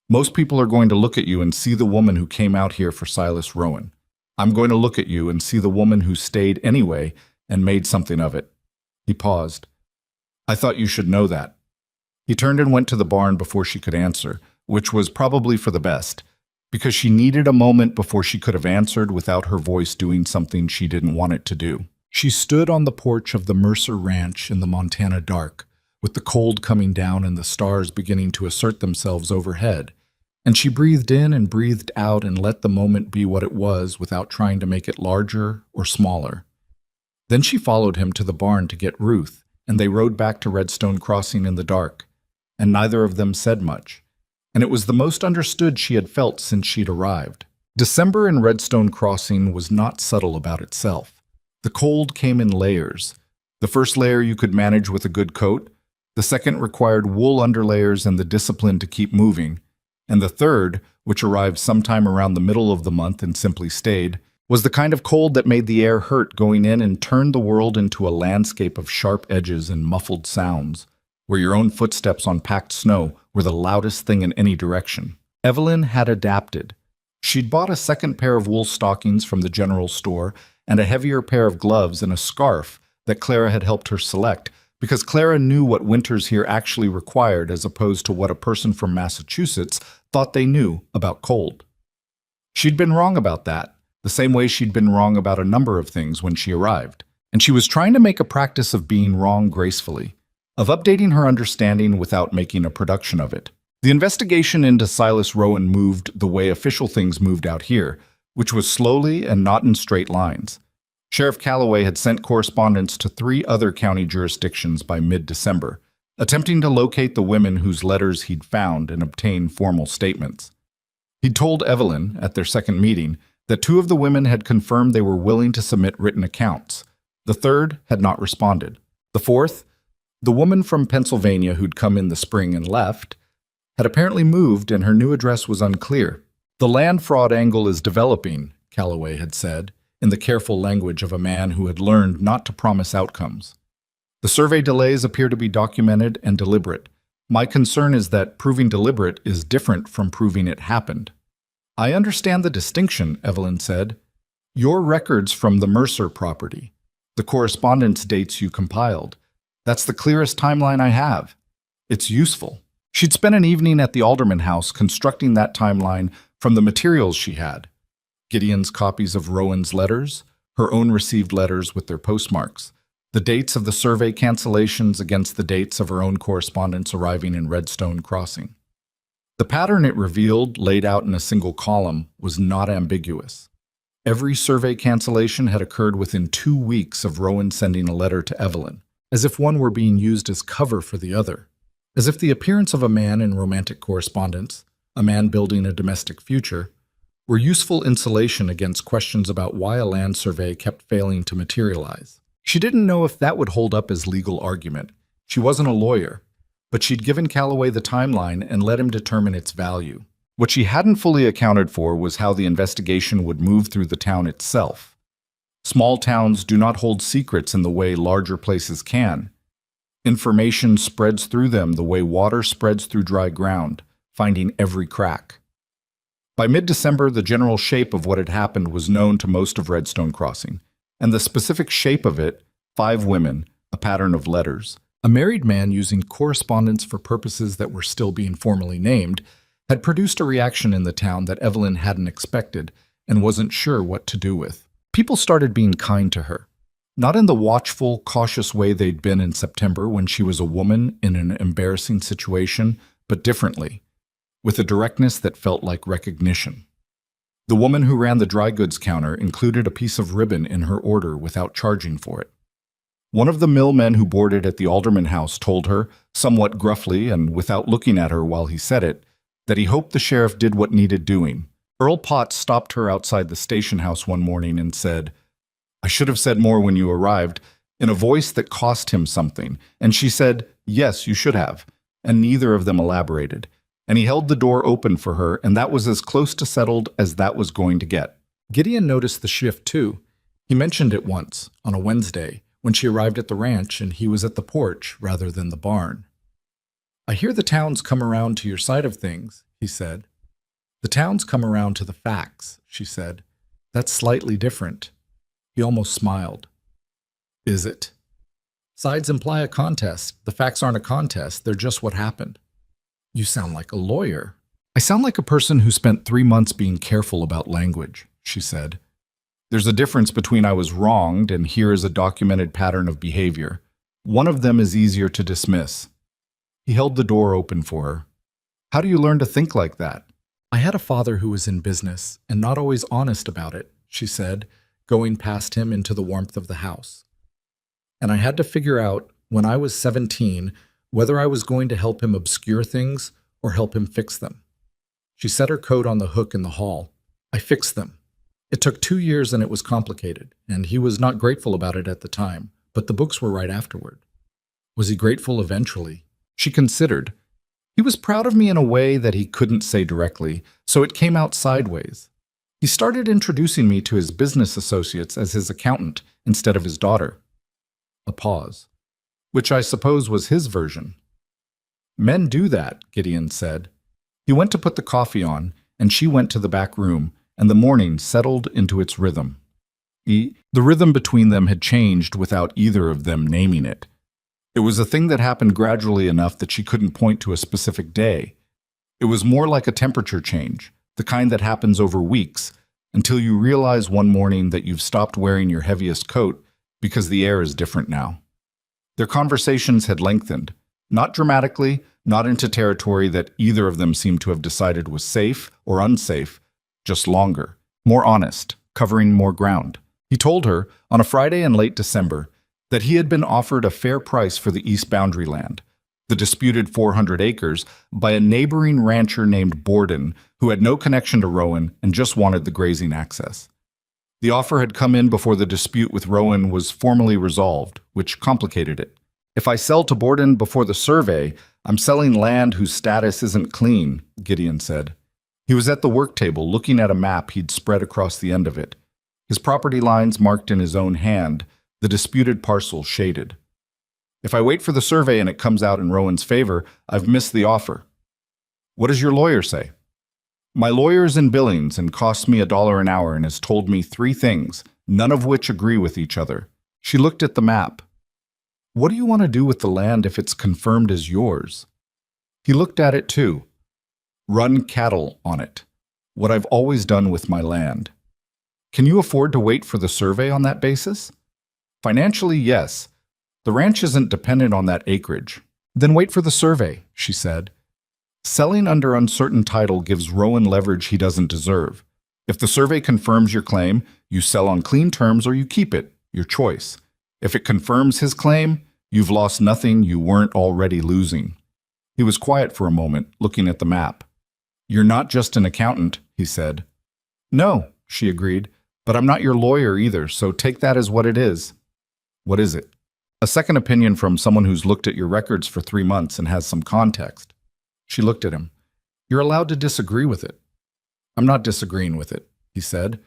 "Most people are going to look at you and see the woman who came out here for Silas Rowan. I'm going to look at you and see the woman who stayed anyway and made something of it." He paused. "I thought you should know that." He turned and went to the barn before she could answer, which was probably for the best, because she needed a moment before she could have answered without her voice doing something she didn't want it to do. She stood on the porch of the Mercer Ranch in the Montana dark, with the cold coming down and the stars beginning to assert themselves overhead, and she breathed in and breathed out and let the moment be what it was without trying to make it larger or smaller. Then she followed him to the barn to get Ruth, and they rode back to Redstone Crossing in the dark, and neither of them said much, and it was the most understood she had felt since she'd arrived. December in Redstone Crossing was not subtle about itself. The cold came in layers. The first layer you could manage with a good coat, the second required wool underlayers and the discipline to keep moving, and the third, which arrived sometime around the middle of the month and simply stayed, was the kind of cold that made the air hurt going in and turned the world into a landscape of sharp edges and muffled sounds, where your own footsteps on packed snow were the loudest thing in any direction. Evelyn had adapted. She'd bought a second pair of wool stockings from the general store and a heavier pair of gloves and a scarf that Clara had helped her select, because Clara knew what winters here actually required as opposed to what a person from Massachusetts thought they knew about cold. She'd been wrong about that, the same way she'd been wrong about a number of things when she arrived, and she was trying to make a practice of being wrong gracefully, of updating her understanding without making a production of it. The investigation into Silas Rowan moved the way official things moved out here, which was slowly and not in straight lines. Sheriff Calloway had sent correspondence to 3 other county jurisdictions by mid-December, attempting to locate the women whose letters he'd found and obtain formal statements. He'd told Evelyn, at their second meeting, that 2 of the women had confirmed they were willing to submit written accounts. The third had not responded. The fourth, the woman from Pennsylvania who'd come in the spring and left, had apparently moved and her new address was unclear. "The land fraud angle is developing," Calloway had said, in the careful language of a man who had learned not to promise outcomes. "The survey delays appear to be documented and deliberate. My concern is that proving deliberate is different from proving it happened." "I understand the distinction," Evelyn said. "Your records from the Mercer property, the correspondence dates you compiled. That's the clearest timeline I have. It's useful." She'd spent an evening at the Alderman house constructing that timeline from the materials she had. Gideon's copies of Rowan's letters, her own received letters with their postmarks, the dates of the survey cancellations against the dates of her own correspondence arriving in Redstone Crossing. The pattern it revealed, laid out in a single column, was not ambiguous. Every survey cancellation had occurred within 2 weeks of Rowan sending a letter to Evelyn, as if one were being used as cover for the other, as if the appearance of a man in romantic correspondence, a man building a domestic future, were useful insulation against questions about why a land survey kept failing to materialize. She didn't know if that would hold up as legal argument. She wasn't a lawyer. but she'd given Calloway the timeline and let him determine its value. What she hadn't fully accounted for was how the investigation would move through the town itself. Small towns do not hold secrets in the way larger places can. Information spreads through them the way water spreads through dry ground, finding every crack. By mid-December, the general shape of what had happened was known to most of Redstone Crossing, and the specific shape of it, 5 women, a pattern of letters. A married man using correspondence for purposes that were still being formally named had produced a reaction in the town that Evelyn hadn't expected and wasn't sure what to do with. People started being kind to her. Not in the watchful, cautious way they'd been in September when she was a woman in an embarrassing situation, but differently, with a directness that felt like recognition. The woman who ran the dry goods counter included a piece of ribbon in her order without charging for it. One of the millmen who boarded at the Alderman house told her, somewhat gruffly and without looking at her while he said it, that he hoped the sheriff did what needed doing. Earl Potts stopped her outside the station house one morning and said, "I should have said more when you arrived," in a voice that cost him something, and she said, "Yes, you should have," and neither of them elaborated. And he held the door open for her, and that was as close to settled as that was going to get. Gideon noticed the shift too. He mentioned it once, on a Wednesday, when she arrived at the ranch and he was at the porch rather than the barn. "I hear the towns come around to your side of things," he said. "The towns come around to the facts," she said. "That's slightly different." He almost smiled. "Is it?" "Sides imply a contest. The facts aren't a contest, they're just what happened." "You sound like a lawyer." "I sound like a person who spent 3 months being careful about language," she said. "There's a difference between I was wronged and here is a documented pattern of behavior. One of them is easier to dismiss." He held the door open for her. "How do you learn to think like that?" "I had a father who was in business and not always honest about it," she said, going past him into the warmth of the house. "And I had to figure out, when I was 17, whether I was going to help him obscure things or help him fix them." She set her coat on the hook in the hall. "I fixed them. It took 2 years and it was complicated, and he was not grateful about it at the time, but the books were right afterward." Was he grateful eventually? She considered. He was proud of me in a way that he couldn't say directly, so it came out sideways. He started introducing me to his business associates as his accountant instead of his daughter. A pause. "Which I suppose was his version." "Men do that," Gideon said. He went to put the coffee on, and she went to the back room, and the morning settled into its rhythm. The rhythm between them had changed without either of them naming it. It was a thing that happened gradually enough that she couldn't point to a specific day. It was more like a temperature change, the kind that happens over weeks, until you realize one morning that you've stopped wearing your heaviest coat because the air is different now. Their conversations had lengthened, not dramatically, not into territory that either of them seemed to have decided was safe or unsafe, just longer, more honest, covering more ground. He told her, on a Friday in late December, that he had been offered a fair price for the east boundary land, the disputed 400 acres, by a neighboring rancher named Borden, who had no connection to Rowan and just wanted the grazing access. The offer had come in before the dispute with Rowan was formally resolved, which complicated it. "If I sell to Borden before the survey, I'm selling land whose status isn't clean," Gideon said. He was at the work table looking at a map he'd spread across the end of it, his property lines marked in his own hand, the disputed parcel shaded. "If I wait for the survey and it comes out in Rowan's favor, I've missed the offer." "What does your lawyer say?" "My lawyer is in Billings and costs me $1 an hour and has told me 3 things, none of which agree with each other." She looked at the map. "What do you want to do with the land if it's confirmed as yours?" He looked at it too. "Run cattle on it. What I've always done with my land." "Can you afford to wait for the survey on that basis?" "Financially, yes. The ranch isn't dependent on that acreage." "Then wait for the survey," she said. "Selling under uncertain title gives Rowan leverage he doesn't deserve. If the survey confirms your claim, you sell on clean terms or you keep it, your choice. If it confirms his claim, you've lost nothing you weren't already losing." He was quiet for a moment, looking at the map. "You're not just an accountant," he said. "No," she agreed, "but I'm not your lawyer either, so take that as what it is." "What is it?" A second opinion from someone who's looked at your records for 3 months and has some context. She looked at him. You're allowed to disagree with it. I'm not disagreeing with it, he said.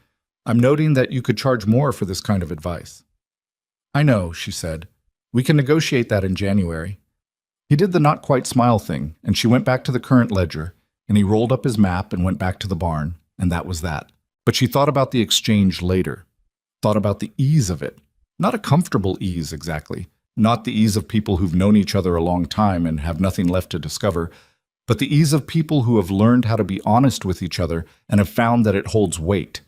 I'm noting that you could charge more for this kind of advice. I know, she said. We can negotiate that in January. He did the not quite smile thing, and she went back to the current ledger, and he rolled up his map and went back to the barn, and that was that. But she thought about the exchange later, thought about the ease of it. Not a comfortable ease, exactly. Not the ease of people who've known each other a long time and have nothing left to discover, but the ease of people who have learned how to be honest with each other and have found that it holds weight.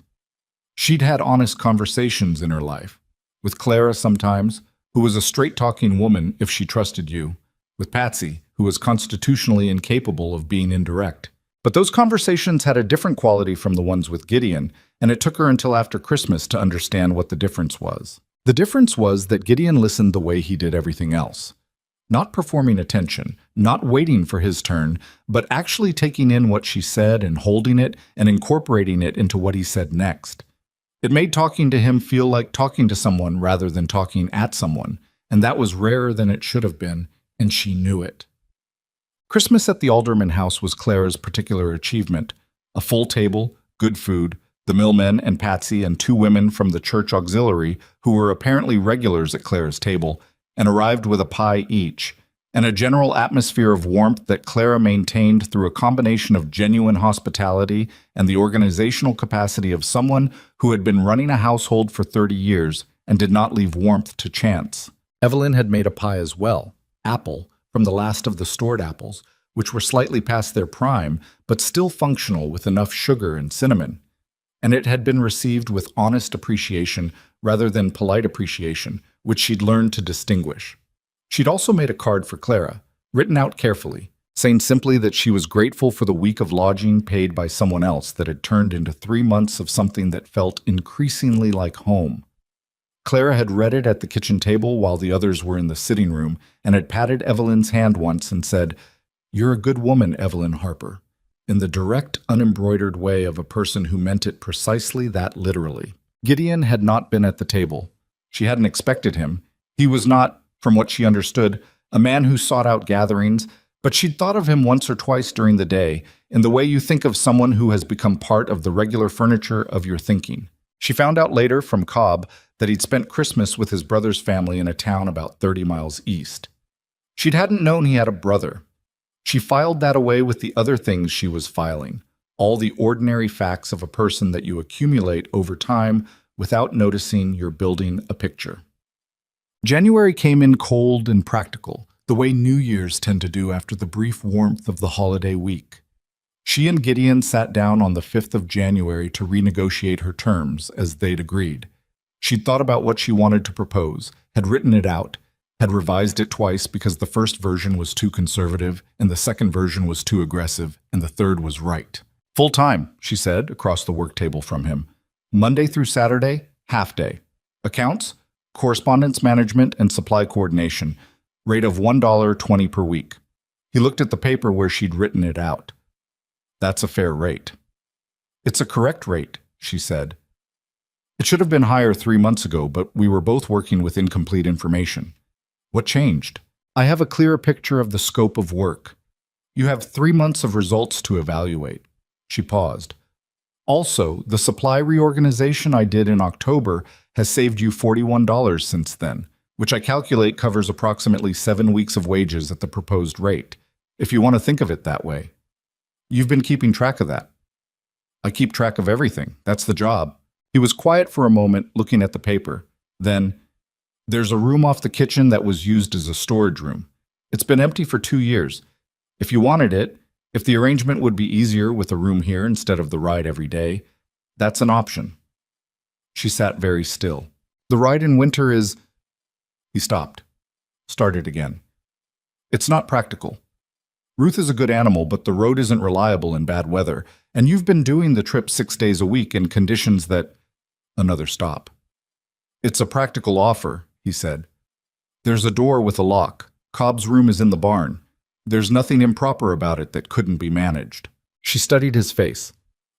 She'd had honest conversations in her life. With Clara sometimes, who was a straight-talking woman if she trusted you. With Patsy, who was constitutionally incapable of being indirect. But those conversations had a different quality from the ones with Gideon, and it took her until after Christmas to understand what the difference was. The difference was that Gideon listened the way he did everything else. Not performing attention, not waiting for his turn, but actually taking in what she said and holding it and incorporating it into what he said next. It made talking to him feel like talking to someone rather than talking at someone, and that was rarer than it should have been, and she knew it. Christmas at the Alderman house was Clara's particular achievement. A full table, good food, the millmen and Patsy and 2 women from the church auxiliary who were apparently regulars at Clara's table and arrived with a pie each, and a general atmosphere of warmth that Clara maintained through a combination of genuine hospitality and the organizational capacity of someone who had been running a household for 30 years and did not leave warmth to chance. Evelyn had made a pie as well, apple, from the last of the stored apples, which were slightly past their prime, but still functional with enough sugar and cinnamon. And it had been received with honest appreciation rather than polite appreciation, which she'd learned to distinguish. She'd also made a card for Clara, written out carefully, saying simply that she was grateful for the week of lodging paid by someone else that had turned into 3 months of something that felt increasingly like home. Clara had read it at the kitchen table while the others were in the sitting room and had patted Evelyn's hand once and said, "You're a good woman, Evelyn Harper," in the direct, unembroidered way of a person who meant it precisely that literally. Gideon had not been at the table. She hadn't expected him. He was not, from what she understood, a man who sought out gatherings, but she'd thought of him once or twice during the day, in the way you think of someone who has become part of the regular furniture of your thinking. She found out later from Cobb that he'd spent Christmas with his brother's family in a town about 30 miles east. She hadn't known he had a brother. She filed that away with the other things she was filing, all the ordinary facts of a person that you accumulate over time without noticing you're building a picture. January came in cold and practical, the way New Year's tend to do after the brief warmth of the holiday week. She and Gideon sat down on the 5th of January to renegotiate her terms, as they'd agreed. She'd thought about what she wanted to propose, had written it out, had revised it twice because the first version was too conservative, and the second version was too aggressive, and the third was right. "Full time," she said, across the work table from him. "Monday through Saturday, half day. Accounts, correspondence management, and supply coordination. Rate of $1.20 per week." He looked at the paper where she'd written it out. "That's a fair rate." "It's a correct rate," she said. "It should have been higher 3 months ago, but we were both working with incomplete information." "What changed?" "I have a clearer picture of the scope of work. You have 3 months of results to evaluate." She paused. "Also, the supply reorganization I did in October has saved you $41 since then, which I calculate covers approximately 7 weeks of wages at the proposed rate, if you want to think of it that way. You've been keeping track of that." "I keep track of everything. That's the job." He was quiet for a moment, looking at the paper. Then, "There's a room off the kitchen that was used as a storage room. It's been empty for 2 years. If you wanted it, if the arrangement would be easier with a room here instead of the ride every day, that's an option." She sat very still. "The ride in winter is—" He stopped. Started again. "It's not practical. Ruth is a good animal, but the road isn't reliable in bad weather, and you've been doing the trip 6 days a week in conditions that—" Another stop. "It's a practical offer," he said. "There's a door with a lock. Cobb's room is in the barn. There's nothing improper about it that couldn't be managed." She studied his face.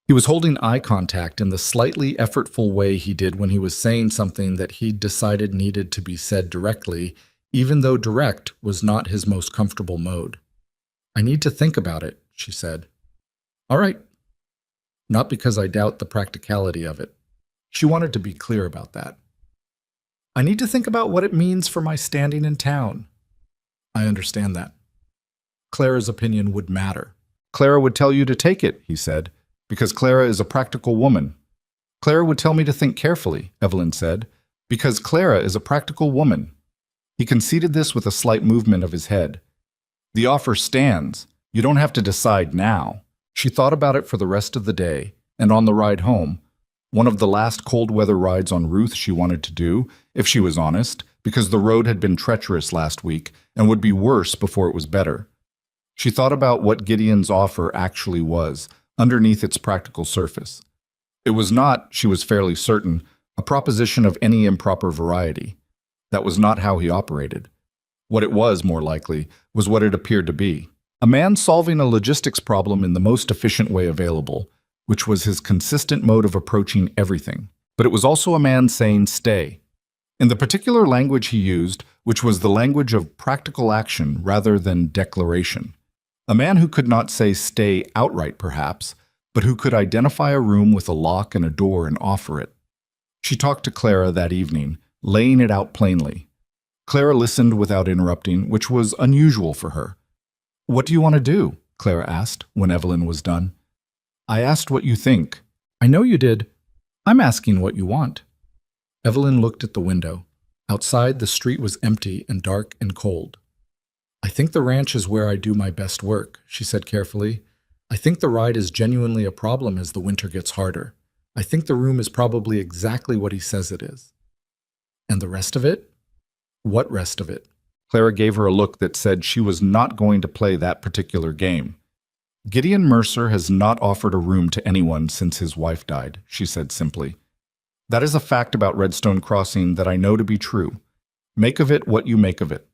He was holding eye contact in the slightly effortful way he did when he was saying something that he'd decided needed to be said directly, even though direct was not his most comfortable mode. "I need to think about it," she said. "All right." Not because I doubt the practicality of it. She wanted to be clear about that. "I need to think about what it means for my standing in town." "I understand that." Clara's opinion would matter. "Clara would tell you to take it," he said, "because Clara is a practical woman." "Clara would tell me to think carefully," Evelyn said, "because Clara is a practical woman." He conceded this with a slight movement of his head. "The offer stands. You don't have to decide now." She thought about it for the rest of the day, and on the ride home, one of the last cold weather rides en route she wanted to do, if she was honest, because the road had been treacherous last week and would be worse before it was better. She thought about what Gideon's offer actually was, underneath its practical surface. It was not, she was fairly certain, a proposition of any improper variety. That was not how he operated. What it was, more likely, was what it appeared to be. A man solving a logistics problem in the most efficient way available, which was his consistent mode of approaching everything. But it was also a man saying stay. In the particular language he used, which was the language of practical action rather than declaration. A man who could not say stay outright, perhaps, but who could identify a room with a lock and a door and offer it. She talked to Clara that evening, laying it out plainly. Clara listened without interrupting, which was unusual for her. "What do you want to do?" Clara asked when Evelyn was done. "I asked what you think." "I know you did. I'm asking what you want." Evelyn looked at the window. Outside, the street was empty and dark and cold. "I think the ranch is where I do my best work," she said carefully. "I think the ride is genuinely a problem as the winter gets harder. I think the room is probably exactly what he says it is." "And the rest of it?" "What rest of it?" Clara gave her a look that said she was not going to play that particular game. "Gideon Mercer has not offered a room to anyone since his wife died," she said simply. "That is a fact about Redstone Crossing that I know to be true. Make of it what you make of it."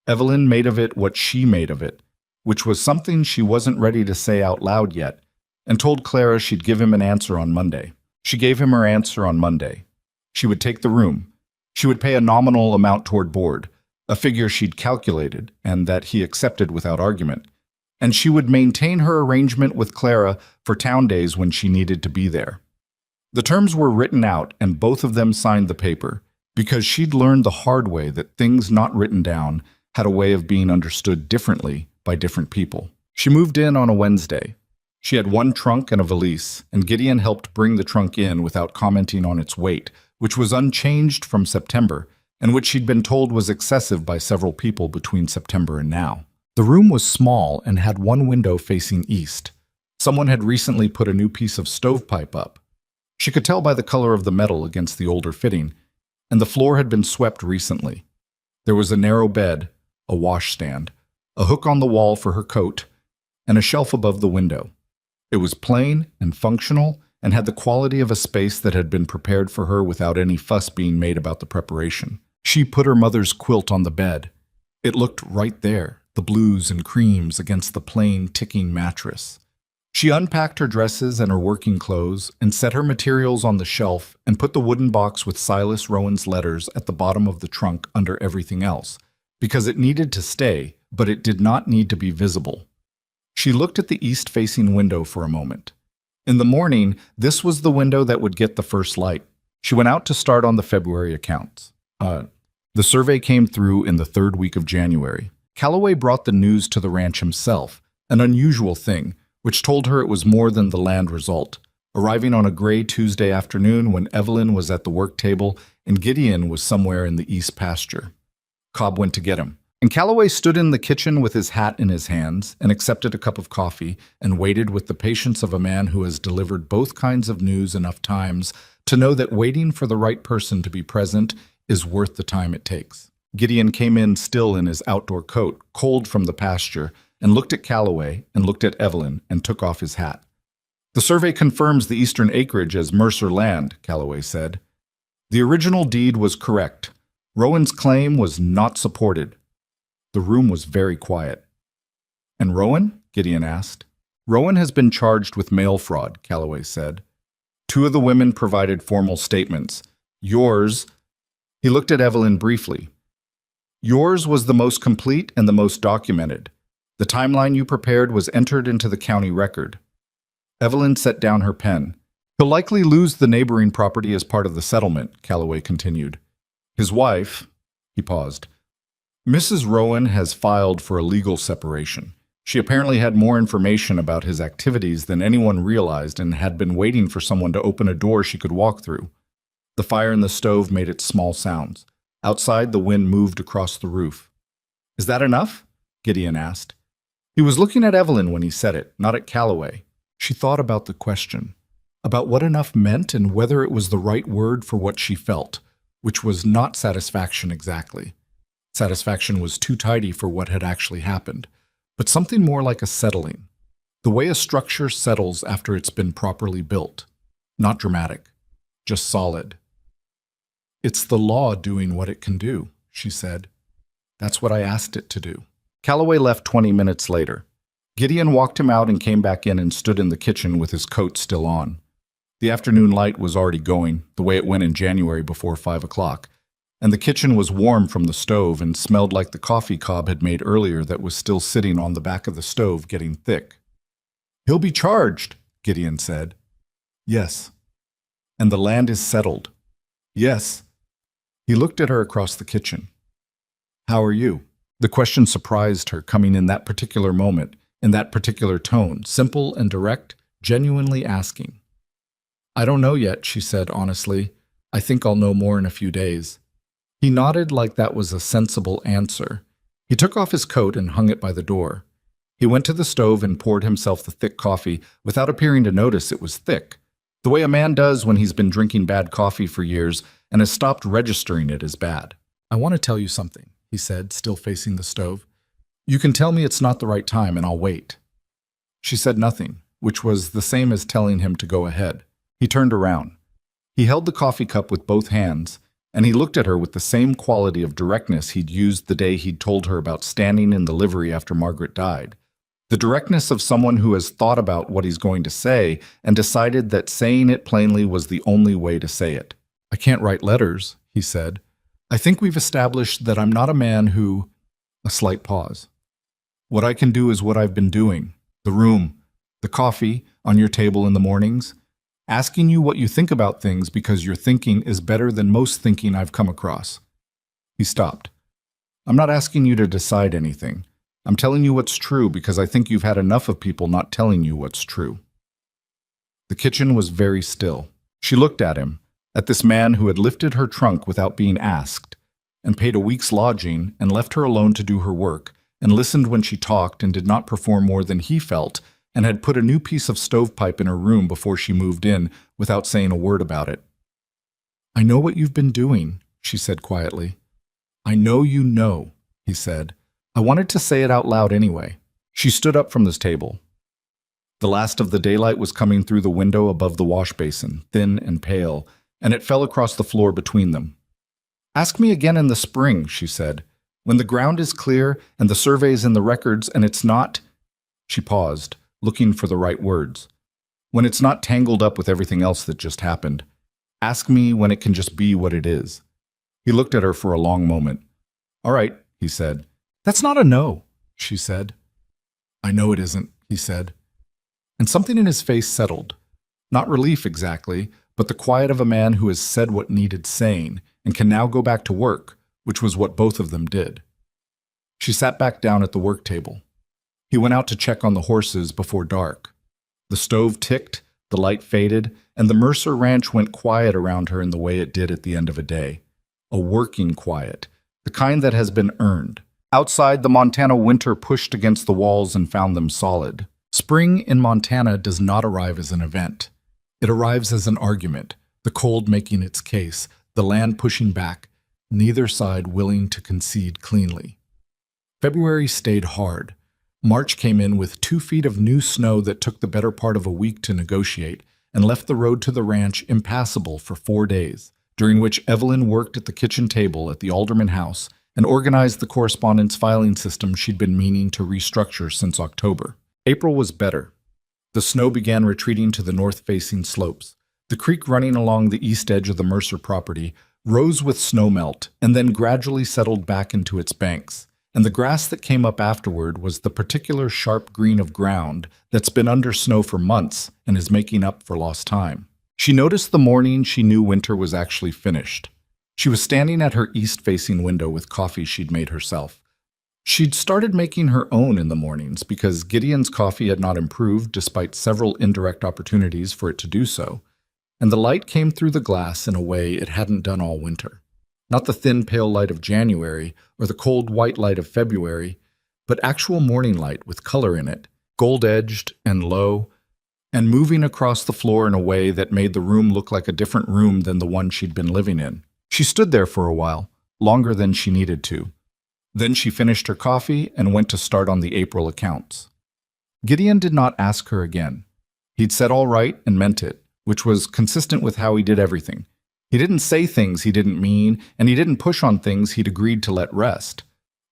Evelyn made of it what she made of it, which was something she wasn't ready to say out loud yet, and told Clara she'd give him an answer on Monday. She gave him her answer on Monday. She would take the room. She would pay a nominal amount toward board, a figure she'd calculated and that he accepted without argument, and she would maintain her arrangement with Clara for town days when she needed to be there. The terms were written out and both of them signed the paper, because she'd learned the hard way that things not written down had a way of being understood differently by different people. She moved in on a Wednesday. She had one trunk and a valise, and Gideon helped bring the trunk in without commenting on its weight, which was unchanged from September, and which she'd been told was excessive by several people between September and now. The room was small and had one window facing east. Someone had recently put a new piece of stovepipe up. She could tell by the color of the metal against the older fitting, and the floor had been swept recently. There was a narrow bed, a washstand, a hook on the wall for her coat, and a shelf above the window. It was plain and functional and had the quality of a space that had been prepared for her without any fuss being made about the preparation. She put her mother's quilt on the bed. It looked right there, the blues and creams against the plain, ticking mattress. She unpacked her dresses and her working clothes and set her materials on the shelf and put the wooden box with Silas Rowan's letters at the bottom of the trunk under everything else, because it needed to stay, but it did not need to be visible. She looked at the east-facing window for a moment. In the morning, this was the window that would get the first light. She went out to start on the February accounts. The survey came through in the third week of January. Calloway brought the news to the ranch himself, an unusual thing, which told her it was more than the land result, arriving on a gray Tuesday afternoon when Evelyn was at the work table and Gideon was somewhere in the east pasture. Cobb went to get him, and Calloway stood in the kitchen with his hat in his hands and accepted a cup of coffee and waited with the patience of a man who has delivered both kinds of news enough times to know that waiting for the right person to be present is worth the time it takes. Gideon came in still in his outdoor coat, cold from the pasture, and looked at Calloway and looked at Evelyn and took off his hat. "The survey confirms the eastern acreage as Mercer land," Calloway said. "The original deed was correct. Rowan's claim was not supported." The room was very quiet. "And Rowan?" Gideon asked. "Rowan has been charged with mail fraud," Calloway said. "Two of the women provided formal statements. Yours—" He looked at Evelyn briefly. Yours was the most complete and the most documented. The timeline you prepared was entered into the county record. Evelyn set down her pen. He'll likely lose the neighboring property as part of the settlement, Calloway continued. His wife, he paused. Mrs. Rowan has filed for a legal separation. She apparently had more information about his activities than anyone realized and had been waiting for someone to open a door she could walk through. The fire in the stove made its small sounds. Outside, the wind moved across the roof. Is that enough? Gideon asked. He was looking at Evelyn when he said it, not at Calloway. She thought about the question, about what enough meant and whether it was the right word for what she felt, which was not satisfaction exactly. Satisfaction was too tidy for what had actually happened, but something more like a settling. The way a structure settles after it's been properly built. Not dramatic, just solid. It's the law doing what it can do, she said. That's what I asked it to do. Calloway left 20 minutes later. Gideon walked him out and came back in and stood in the kitchen with his coat still on. The afternoon light was already going, the way it went in January before 5 o'clock, and the kitchen was warm from the stove and smelled like the coffee Cobb had made earlier that was still sitting on the back of the stove getting thick. He'll be charged, Gideon said. Yes. And the land is settled. Yes. He looked at her across the kitchen. How are you? The question surprised her, coming in that particular moment, in that particular tone, simple and direct, genuinely asking. I don't know yet, she said honestly. I think I'll know more in a few days. He nodded like that was a sensible answer. He took off his coat and hung it by the door. He went to the stove and poured himself the thick coffee without appearing to notice it was thick, the way a man does when he's been drinking bad coffee for years and has stopped registering it as bad. I want to tell you something, he said, still facing the stove. You can tell me it's not the right time and I'll wait. She said nothing, which was the same as telling him to go ahead. He turned around. He held the coffee cup with both hands, and he looked at her with the same quality of directness he'd used the day he'd told her about standing in the livery after Margaret died. The directness of someone who has thought about what he's going to say and decided that saying it plainly was the only way to say it. I can't write letters, he said. I think we've established that I'm not a man who... A slight pause. What I can do is what I've been doing. The room, the coffee on your table in the mornings, asking you what you think about things because your thinking is better than most thinking I've come across. He stopped. I'm not asking you to decide anything. I'm telling you what's true because I think you've had enough of people not telling you what's true. The kitchen was very still. She looked at him, at this man who had lifted her trunk without being asked, and paid a week's lodging and left her alone to do her work, and listened when she talked and did not perform more than he felt, and had put a new piece of stovepipe in her room before she moved in without saying a word about it. I know what you've been doing, she said quietly. I know you know, he said. I wanted to say it out loud anyway. She stood up from this table. The last of the daylight was coming through the window above the wash basin, thin and pale, and it fell across the floor between them. Ask me again in the spring, she said, when the ground is clear and the survey's in the records and it's not... She paused, looking for the right words. When it's not tangled up with everything else that just happened. Ask me when it can just be what it is. He looked at her for a long moment. All right, he said. That's not a no, she said. I know it isn't, he said. And something in his face settled. Not relief exactly, but the quiet of a man who has said what needed saying and can now go back to work, which was what both of them did. She sat back down at the work table. He went out to check on the horses before dark. The stove ticked, the light faded, and the Mercer Ranch went quiet around her in the way it did at the end of a day. A working quiet, the kind that has been earned. Outside, the Montana winter pushed against the walls and found them solid. Spring in Montana does not arrive as an event. It arrives as an argument, the cold making its case, the land pushing back, neither side willing to concede cleanly. February stayed hard. March came in with 2 feet of new snow that took the better part of a week to negotiate and left the road to the ranch impassable for 4 days, during which Evelyn worked at the kitchen table at the Alderman house and organized the correspondence filing system she'd been meaning to restructure since October. April was better. The snow began retreating to the north-facing slopes. The creek running along the east edge of the Mercer property rose with snowmelt, and then gradually settled back into its banks. And the grass that came up afterward was the particular sharp green of ground that's been under snow for months and is making up for lost time. She noticed the morning she knew winter was actually finished. She was standing at her east-facing window with coffee she'd made herself. She'd started making her own in the mornings because Gideon's coffee had not improved despite several indirect opportunities for it to do so, and the light came through the glass in a way it hadn't done all winter. Not the thin, pale light of January or the cold, white light of February, but actual morning light with color in it, gold-edged and low, and moving across the floor in a way that made the room look like a different room than the one she'd been living in. She stood there for a while, longer than she needed to. Then she finished her coffee and went to start on the April accounts. Gideon did not ask her again. He'd said all right and meant it, which was consistent with how he did everything. He didn't say things he didn't mean, and he didn't push on things he'd agreed to let rest.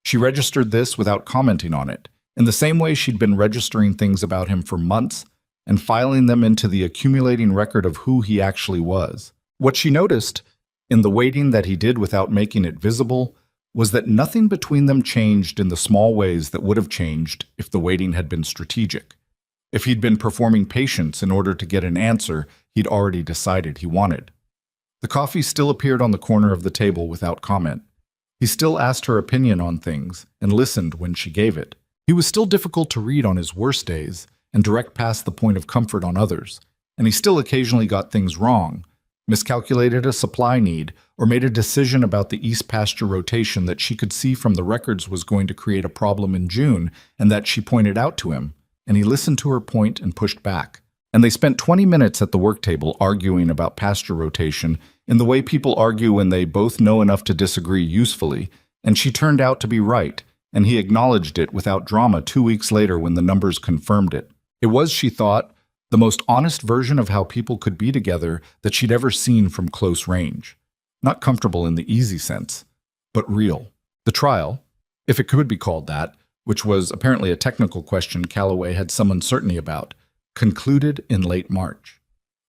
She registered this without commenting on it, in the same way she'd been registering things about him for months and filing them into the accumulating record of who he actually was. What she noticed, in the waiting that he did without making it visible, was that nothing between them changed in the small ways that would have changed if the waiting had been strategic. If he'd been performing patience in order to get an answer he'd already decided he wanted. The coffee still appeared on the corner of the table without comment. He still asked her opinion on things and listened when she gave it. He was still difficult to read on his worst days and direct past the point of comfort on others, and he still occasionally got things wrong, miscalculated a supply need, or made a decision about the east pasture rotation that she could see from the records was going to create a problem in June and that she pointed out to him, and he listened to her point and pushed back. And they spent 20 minutes at the work table arguing about pasture rotation in the way people argue when they both know enough to disagree usefully, and she turned out to be right, and he acknowledged it without drama 2 weeks later when the numbers confirmed it. It was, she thought, the most honest version of how people could be together that she'd ever seen from close range. Not comfortable in the easy sense, but real. The trial, if it could be called that, which was apparently a technical question Calloway had some uncertainty about, concluded in late March.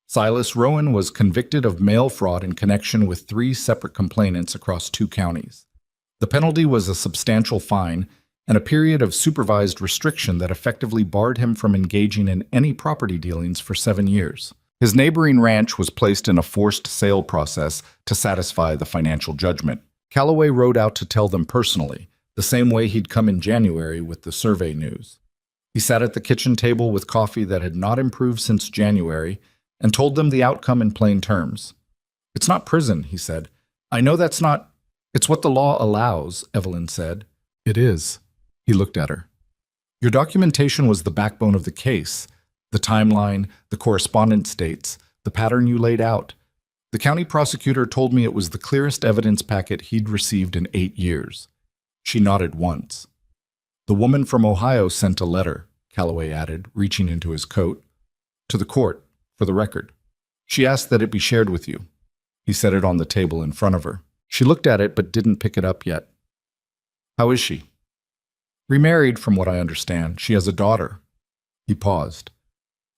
Silas Rowan was convicted of mail fraud in connection with 3 separate complainants across 2 counties. The penalty was a substantial fine and a period of supervised restriction that effectively barred him from engaging in any property dealings for 7 years. His neighboring ranch was placed in a forced sale process to satisfy the financial judgment. Calloway rode out to tell them personally, the same way he'd come in January with the survey news. He sat at the kitchen table with coffee that had not improved since January and told them the outcome in plain terms. "It's not prison," he said. "I know that's not—" "It's what the law allows," Evelyn said. "It is." He looked at her. "Your documentation was the backbone of the case. The timeline, the correspondence dates, the pattern you laid out. The county prosecutor told me it was the clearest evidence packet he'd received in 8 years. She nodded once. "The woman from Ohio sent a letter," Calloway added, reaching into his coat, "to the court, for the record. She asked that it be shared with you." He set it on the table in front of her. She looked at it but didn't pick it up yet. "How is she?" "Remarried, from what I understand. She has a daughter." He paused.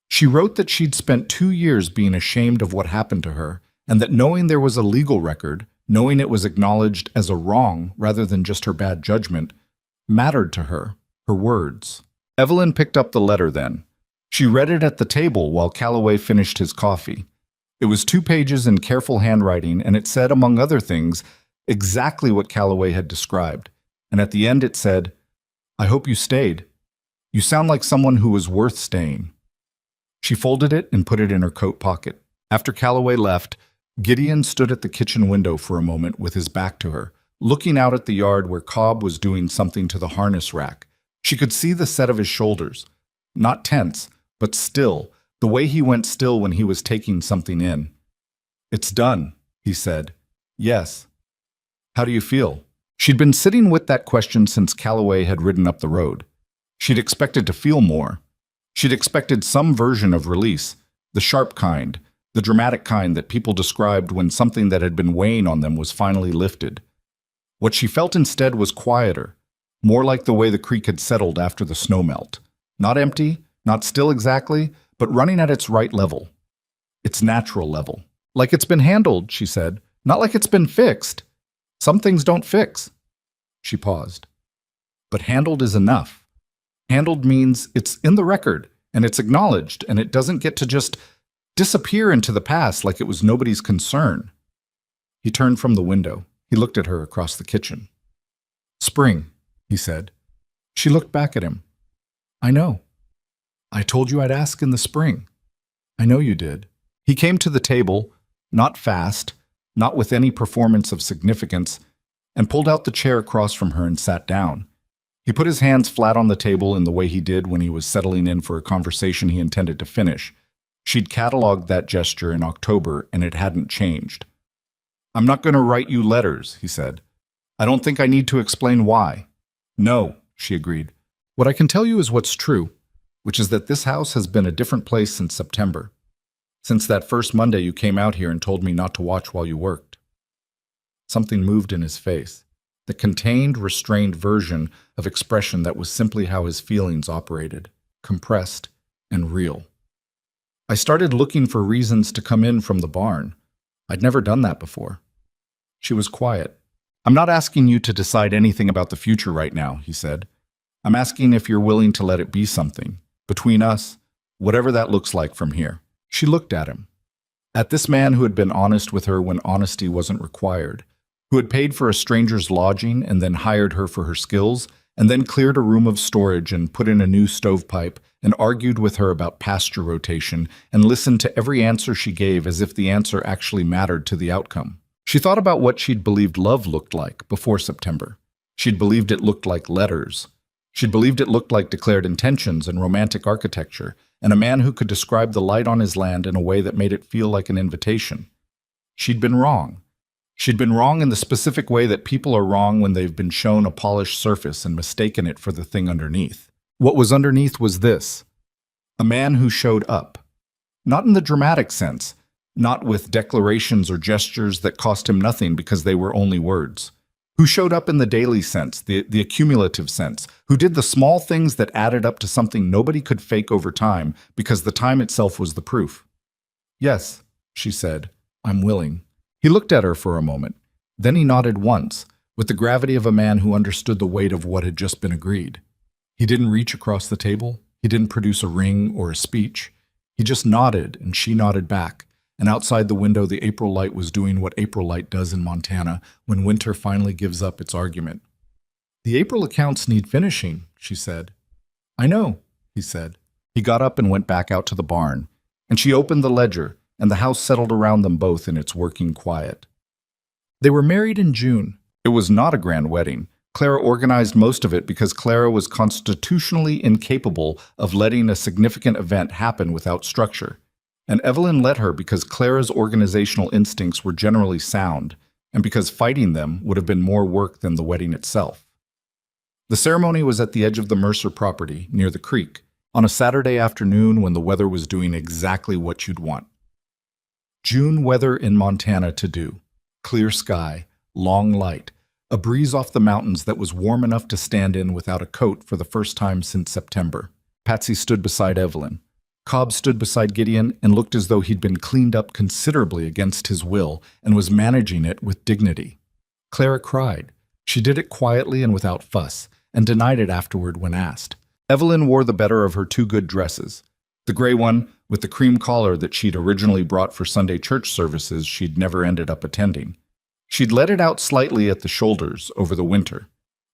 "She wrote that she'd spent 2 years being ashamed of what happened to her, and that knowing there was a legal record, knowing it was acknowledged as a wrong rather than just her bad judgment, mattered to her, her words." Evelyn picked up the letter then. She read it at the table while Calloway finished his coffee. It was 2 pages in careful handwriting, and it said, among other things, exactly what Calloway had described. And at the end it said, "I hope you stayed. You sound like someone who was worth staying." She folded it and put it in her coat pocket. After Calloway left, Gideon stood at the kitchen window for a moment with his back to her, looking out at the yard where Cobb was doing something to the harness rack. She could see the set of his shoulders. Not tense, but still, the way he went still when he was taking something in. "It's done," he said. "Yes." "How do you feel?" She'd been sitting with that question since Calloway had ridden up the road. She'd expected to feel more. She'd expected some version of release, the sharp kind, the dramatic kind that people described when something that had been weighing on them was finally lifted. What she felt instead was quieter, more like the way the creek had settled after the snow melt. Not empty, not still exactly, but running at its right level. Its natural level. "Like it's been handled," she said. Not like it's been fixed. Some things don't fix. She paused. But handled is enough. Handled means it's in the record, and it's acknowledged, and it doesn't get to just disappear into the past like it was nobody's concern. He turned from the window. He looked at her across the kitchen. Spring, he said. She looked back at him. I know. I told you I'd ask in the spring. I know you did. He came to the table, not fast, not with any performance of significance, and pulled out the chair across from her and sat down. He put his hands flat on the table in the way he did when he was settling in for a conversation he intended to finish. She'd cataloged that gesture in October, and it hadn't changed. I'm not going to write you letters, he said. I don't think I need to explain why. No, she agreed. What I can tell you is what's true, which is that this house has been a different place since September. Since that first Monday you came out here and told me not to watch while you worked. Something moved in his face, the contained, restrained version of expression that was simply how his feelings operated, compressed and real. I started looking for reasons to come in from the barn. I'd never done that before. She was quiet. I'm not asking you to decide anything about the future right now, he said. I'm asking if you're willing to let it be something, between us, whatever that looks like from here. She looked at him. At this man who had been honest with her when honesty wasn't required, who had paid for a stranger's lodging and then hired her for her skills, and then cleared a room of storage and put in a new stovepipe, and argued with her about pasture rotation, and listened to every answer she gave as if the answer actually mattered to the outcome. She thought about what she'd believed love looked like before September. She'd believed it looked like letters. She'd believed it looked like declared intentions and romantic architecture, and a man who could describe the light on his land in a way that made it feel like an invitation. She'd been wrong. She'd been wrong in the specific way that people are wrong when they've been shown a polished surface and mistaken it for the thing underneath. What was underneath was this: a man who showed up. Not in the dramatic sense, not with declarations or gestures that cost him nothing because they were only words. Who showed up in the daily sense, the accumulative sense, who did the small things that added up to something nobody could fake over time because the time itself was the proof. Yes, she said, I'm willing. He looked at her for a moment. Then he nodded once, with the gravity of a man who understood the weight of what had just been agreed. He didn't reach across the table. He didn't produce a ring or a speech. He just nodded, and she nodded back. And outside the window, the April light was doing what April light does in Montana when winter finally gives up its argument. The April accounts need finishing, she said. I know, he said. He got up and went back out to the barn, and she opened the ledger, and the house settled around them both in its working quiet. They were married in June. It was not a grand wedding. Clara organized most of it because Clara was constitutionally incapable of letting a significant event happen without structure. And Evelyn let her because Clara's organizational instincts were generally sound, and because fighting them would have been more work than the wedding itself. The ceremony was at the edge of the Mercer property, near the creek, on a Saturday afternoon when the weather was doing exactly what you'd want. June weather in Montana to do. Clear sky, long light, a breeze off the mountains that was warm enough to stand in without a coat for the first time since September. Patsy stood beside Evelyn. Cobb stood beside Gideon and looked as though he'd been cleaned up considerably against his will and was managing it with dignity. Clara cried. She did it quietly and without fuss, and denied it afterward when asked. Evelyn wore the better of her two good dresses. The gray one, with the cream collar that she'd originally brought for Sunday church services she'd never ended up attending. She'd let it out slightly at the shoulders over the winter.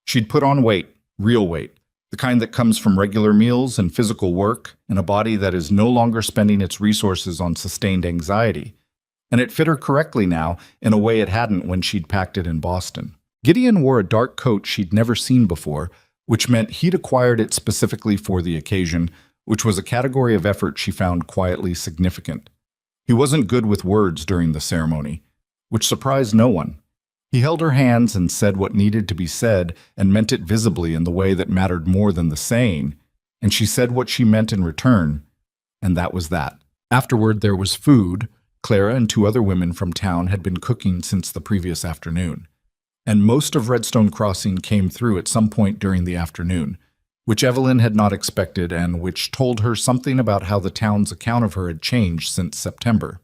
She'd put on weight, real weight, the kind that comes from regular meals and physical work and a body that is no longer spending its resources on sustained anxiety. And it fit her correctly now in a way it hadn't when she'd packed it in Boston. Gideon wore a dark coat she'd never seen before, which meant he'd acquired it specifically for the occasion, which was a category of effort she found quietly significant. He wasn't good with words during the ceremony, which surprised no one. He held her hands and said what needed to be said and meant it visibly in the way that mattered more than the saying, and she said what she meant in return, and that was that. Afterward, there was food. Clara and two other women from town had been cooking since the previous afternoon, and most of Redstone Crossing came through at some point during the afternoon, which Evelyn had not expected and which told her something about how the town's account of her had changed since September.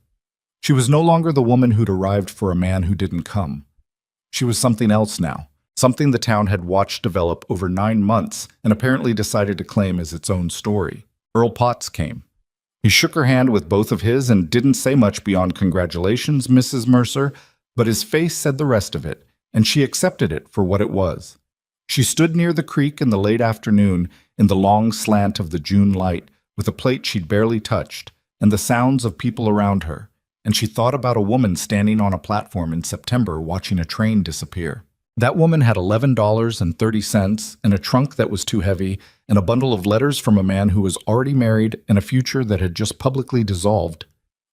She was no longer the woman who'd arrived for a man who didn't come. She was something else now, something the town had watched develop over 9 months and apparently decided to claim as its own story. Earl Potts came. He shook her hand with both of his and didn't say much beyond "Congratulations, Mrs. Mercer," but his face said the rest of it, and she accepted it for what it was. She stood near the creek in the late afternoon, in the long slant of the June light, with a plate she'd barely touched, and the sounds of people around her, and she thought about a woman standing on a platform in September watching a train disappear. That woman had $11.30 and a trunk that was too heavy and a bundle of letters from a man who was already married and a future that had just publicly dissolved.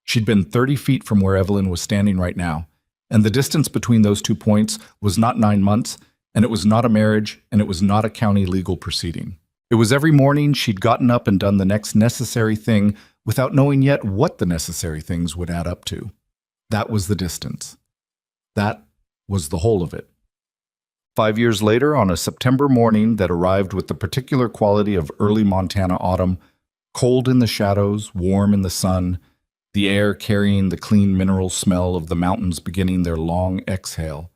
She'd been 30 feet from where Evelyn was standing right now, and the distance between those 2 points was not 9 months, and it was not a marriage, and it was not a county legal proceeding. It was every morning she'd gotten up and done the next necessary thing without knowing yet what the necessary things would add up to. That was the distance. That was the whole of it. 5 years later, on a September morning that arrived with the particular quality of early Montana autumn, cold in the shadows, warm in the sun, the air carrying the clean mineral smell of the mountains beginning their long exhale,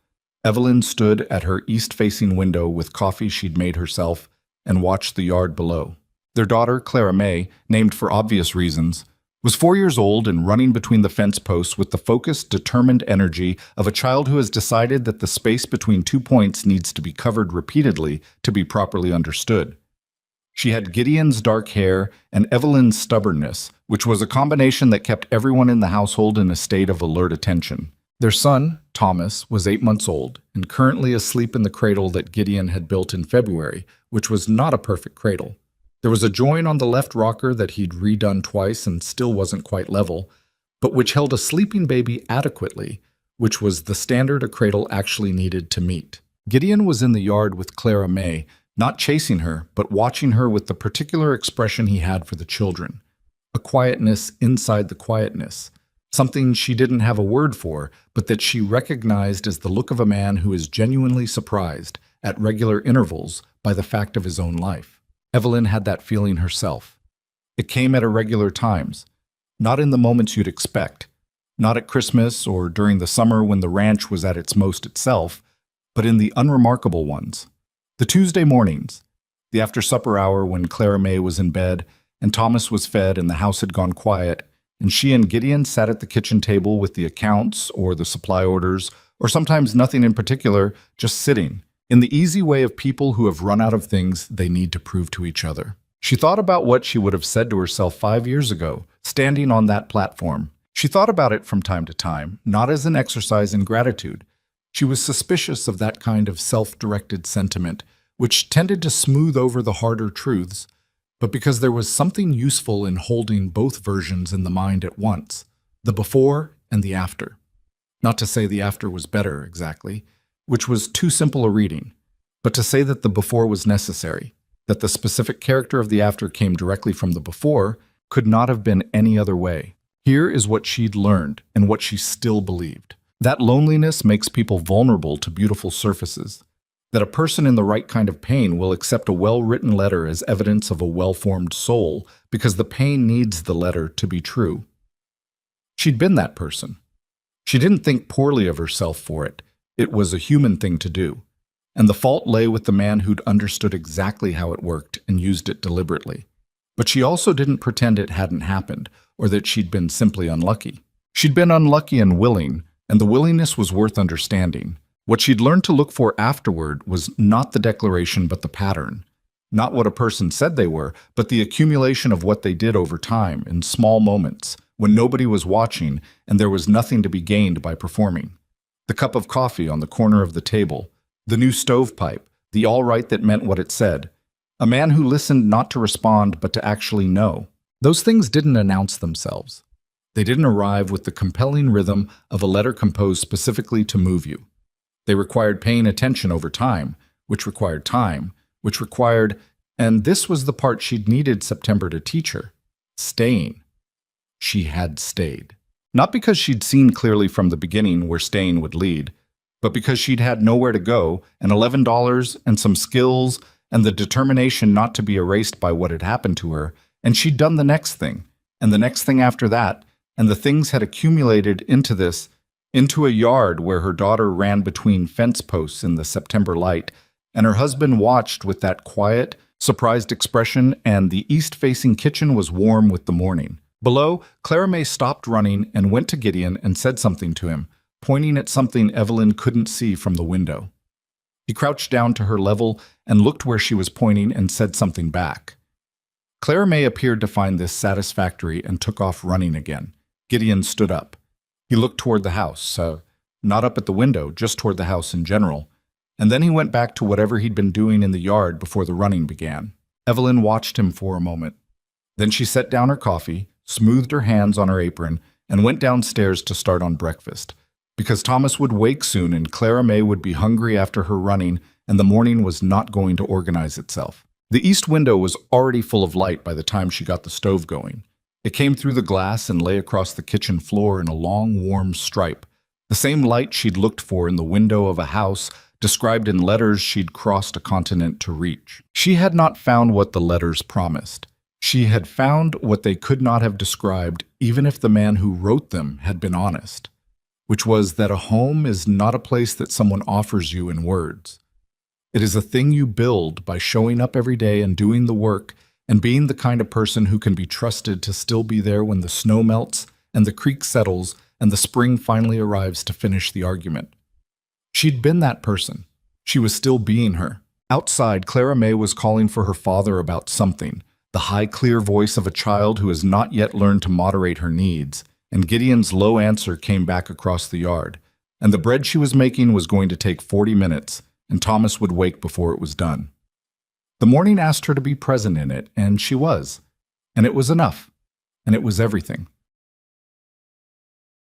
Evelyn stood at her east-facing window with coffee she'd made herself and watched the yard below. Their daughter, Clara May, named for obvious reasons, was 4 years old and running between the fence posts with the focused, determined energy of a child who has decided that the space between 2 points needs to be covered repeatedly to be properly understood. She had Gideon's dark hair and Evelyn's stubbornness, which was a combination that kept everyone in the household in a state of alert attention. Their son, Thomas, was 8 months old and currently asleep in the cradle that Gideon had built in February, which was not a perfect cradle. There was a joint on the left rocker that he'd redone twice and still wasn't quite level, but which held a sleeping baby adequately, which was the standard a cradle actually needed to meet. Gideon was in the yard with Clara May, not chasing her, but watching her with the particular expression he had for the children. A quietness inside the quietness. Something she didn't have a word for, but that she recognized as the look of a man who is genuinely surprised, at regular intervals, by the fact of his own life. Evelyn had that feeling herself. It came at irregular times, not in the moments you'd expect, not at Christmas or during the summer when the ranch was at its most itself, but in the unremarkable ones. The Tuesday mornings, the after-supper hour when Clara May was in bed and Thomas was fed and the house had gone quiet, and she and Gideon sat at the kitchen table with the accounts or the supply orders, or sometimes nothing in particular, just sitting, in the easy way of people who have run out of things they need to prove to each other. She thought about what she would have said to herself 5 years ago, standing on that platform. She thought about it from time to time, not as an exercise in gratitude. She was suspicious of that kind of self-directed sentiment, which tended to smooth over the harder truths, but because there was something useful in holding both versions in the mind at once, the before and the after. Not to say the after was better, exactly, which was too simple a reading, but to say that the before was necessary, that the specific character of the after came directly from the before, could not have been any other way. Here is what she'd learned and what she still believed. That loneliness makes people vulnerable to beautiful surfaces, that a person in the right kind of pain will accept a well-written letter as evidence of a well-formed soul because the pain needs the letter to be true. She'd been that person. She didn't think poorly of herself for it. It was a human thing to do, and the fault lay with the man who'd understood exactly how it worked and used it deliberately. But she also didn't pretend it hadn't happened, or that she'd been simply unlucky. She'd been unlucky and willing, and the willingness was worth understanding. What she'd learned to look for afterward was not the declaration but the pattern. Not what a person said they were, but the accumulation of what they did over time in small moments, when nobody was watching and there was nothing to be gained by performing. The cup of coffee on the corner of the table, the new stovepipe, the all right that meant what it said, a man who listened not to respond but to actually know. Those things didn't announce themselves. They didn't arrive with the compelling rhythm of a letter composed specifically to move you. They required paying attention over time, which required, and this was the part she'd needed September to teach her, staying. She had stayed. Not because she'd seen clearly from the beginning where staying would lead, but because she'd had nowhere to go, and $11 and some skills and the determination not to be erased by what had happened to her, and she'd done the next thing, and the next thing after that, and the things had accumulated into a yard where her daughter ran between fence posts in the September light, and her husband watched with that quiet, surprised expression, and the east-facing kitchen was warm with the morning. Below, Clara May stopped running and went to Gideon and said something to him, pointing at something Evelyn couldn't see from the window. He crouched down to her level and looked where she was pointing and said something back. Clara May appeared to find this satisfactory and took off running again. Gideon stood up. He looked toward the house, not up at the window, just toward the house in general, and then he went back to whatever he'd been doing in the yard before the running began. Evelyn watched him for a moment. Then she set down her coffee, smoothed her hands on her apron, and went downstairs to start on breakfast, because Thomas would wake soon and Clara May would be hungry after her running, and the morning was not going to organize itself. The east window was already full of light by the time she got the stove going. It came through the glass and lay across the kitchen floor in a long, warm stripe, the same light she'd looked for in the window of a house described in letters she'd crossed a continent to reach. She had not found what the letters promised. She had found what they could not have described even if the man who wrote them had been honest, which was that a home is not a place that someone offers you in words. It is a thing you build by showing up every day and doing the work and being the kind of person who can be trusted to still be there when the snow melts and the creek settles and the spring finally arrives to finish the argument. She'd been that person. She was still being her. Outside, Clara May was calling for her father about something, the high, clear voice of a child who has not yet learned to moderate her needs, and Gideon's low answer came back across the yard, and the bread she was making was going to take 40 minutes, and Thomas would wake before it was done. The morning asked her to be present in it, and she was. And it was enough. And it was everything.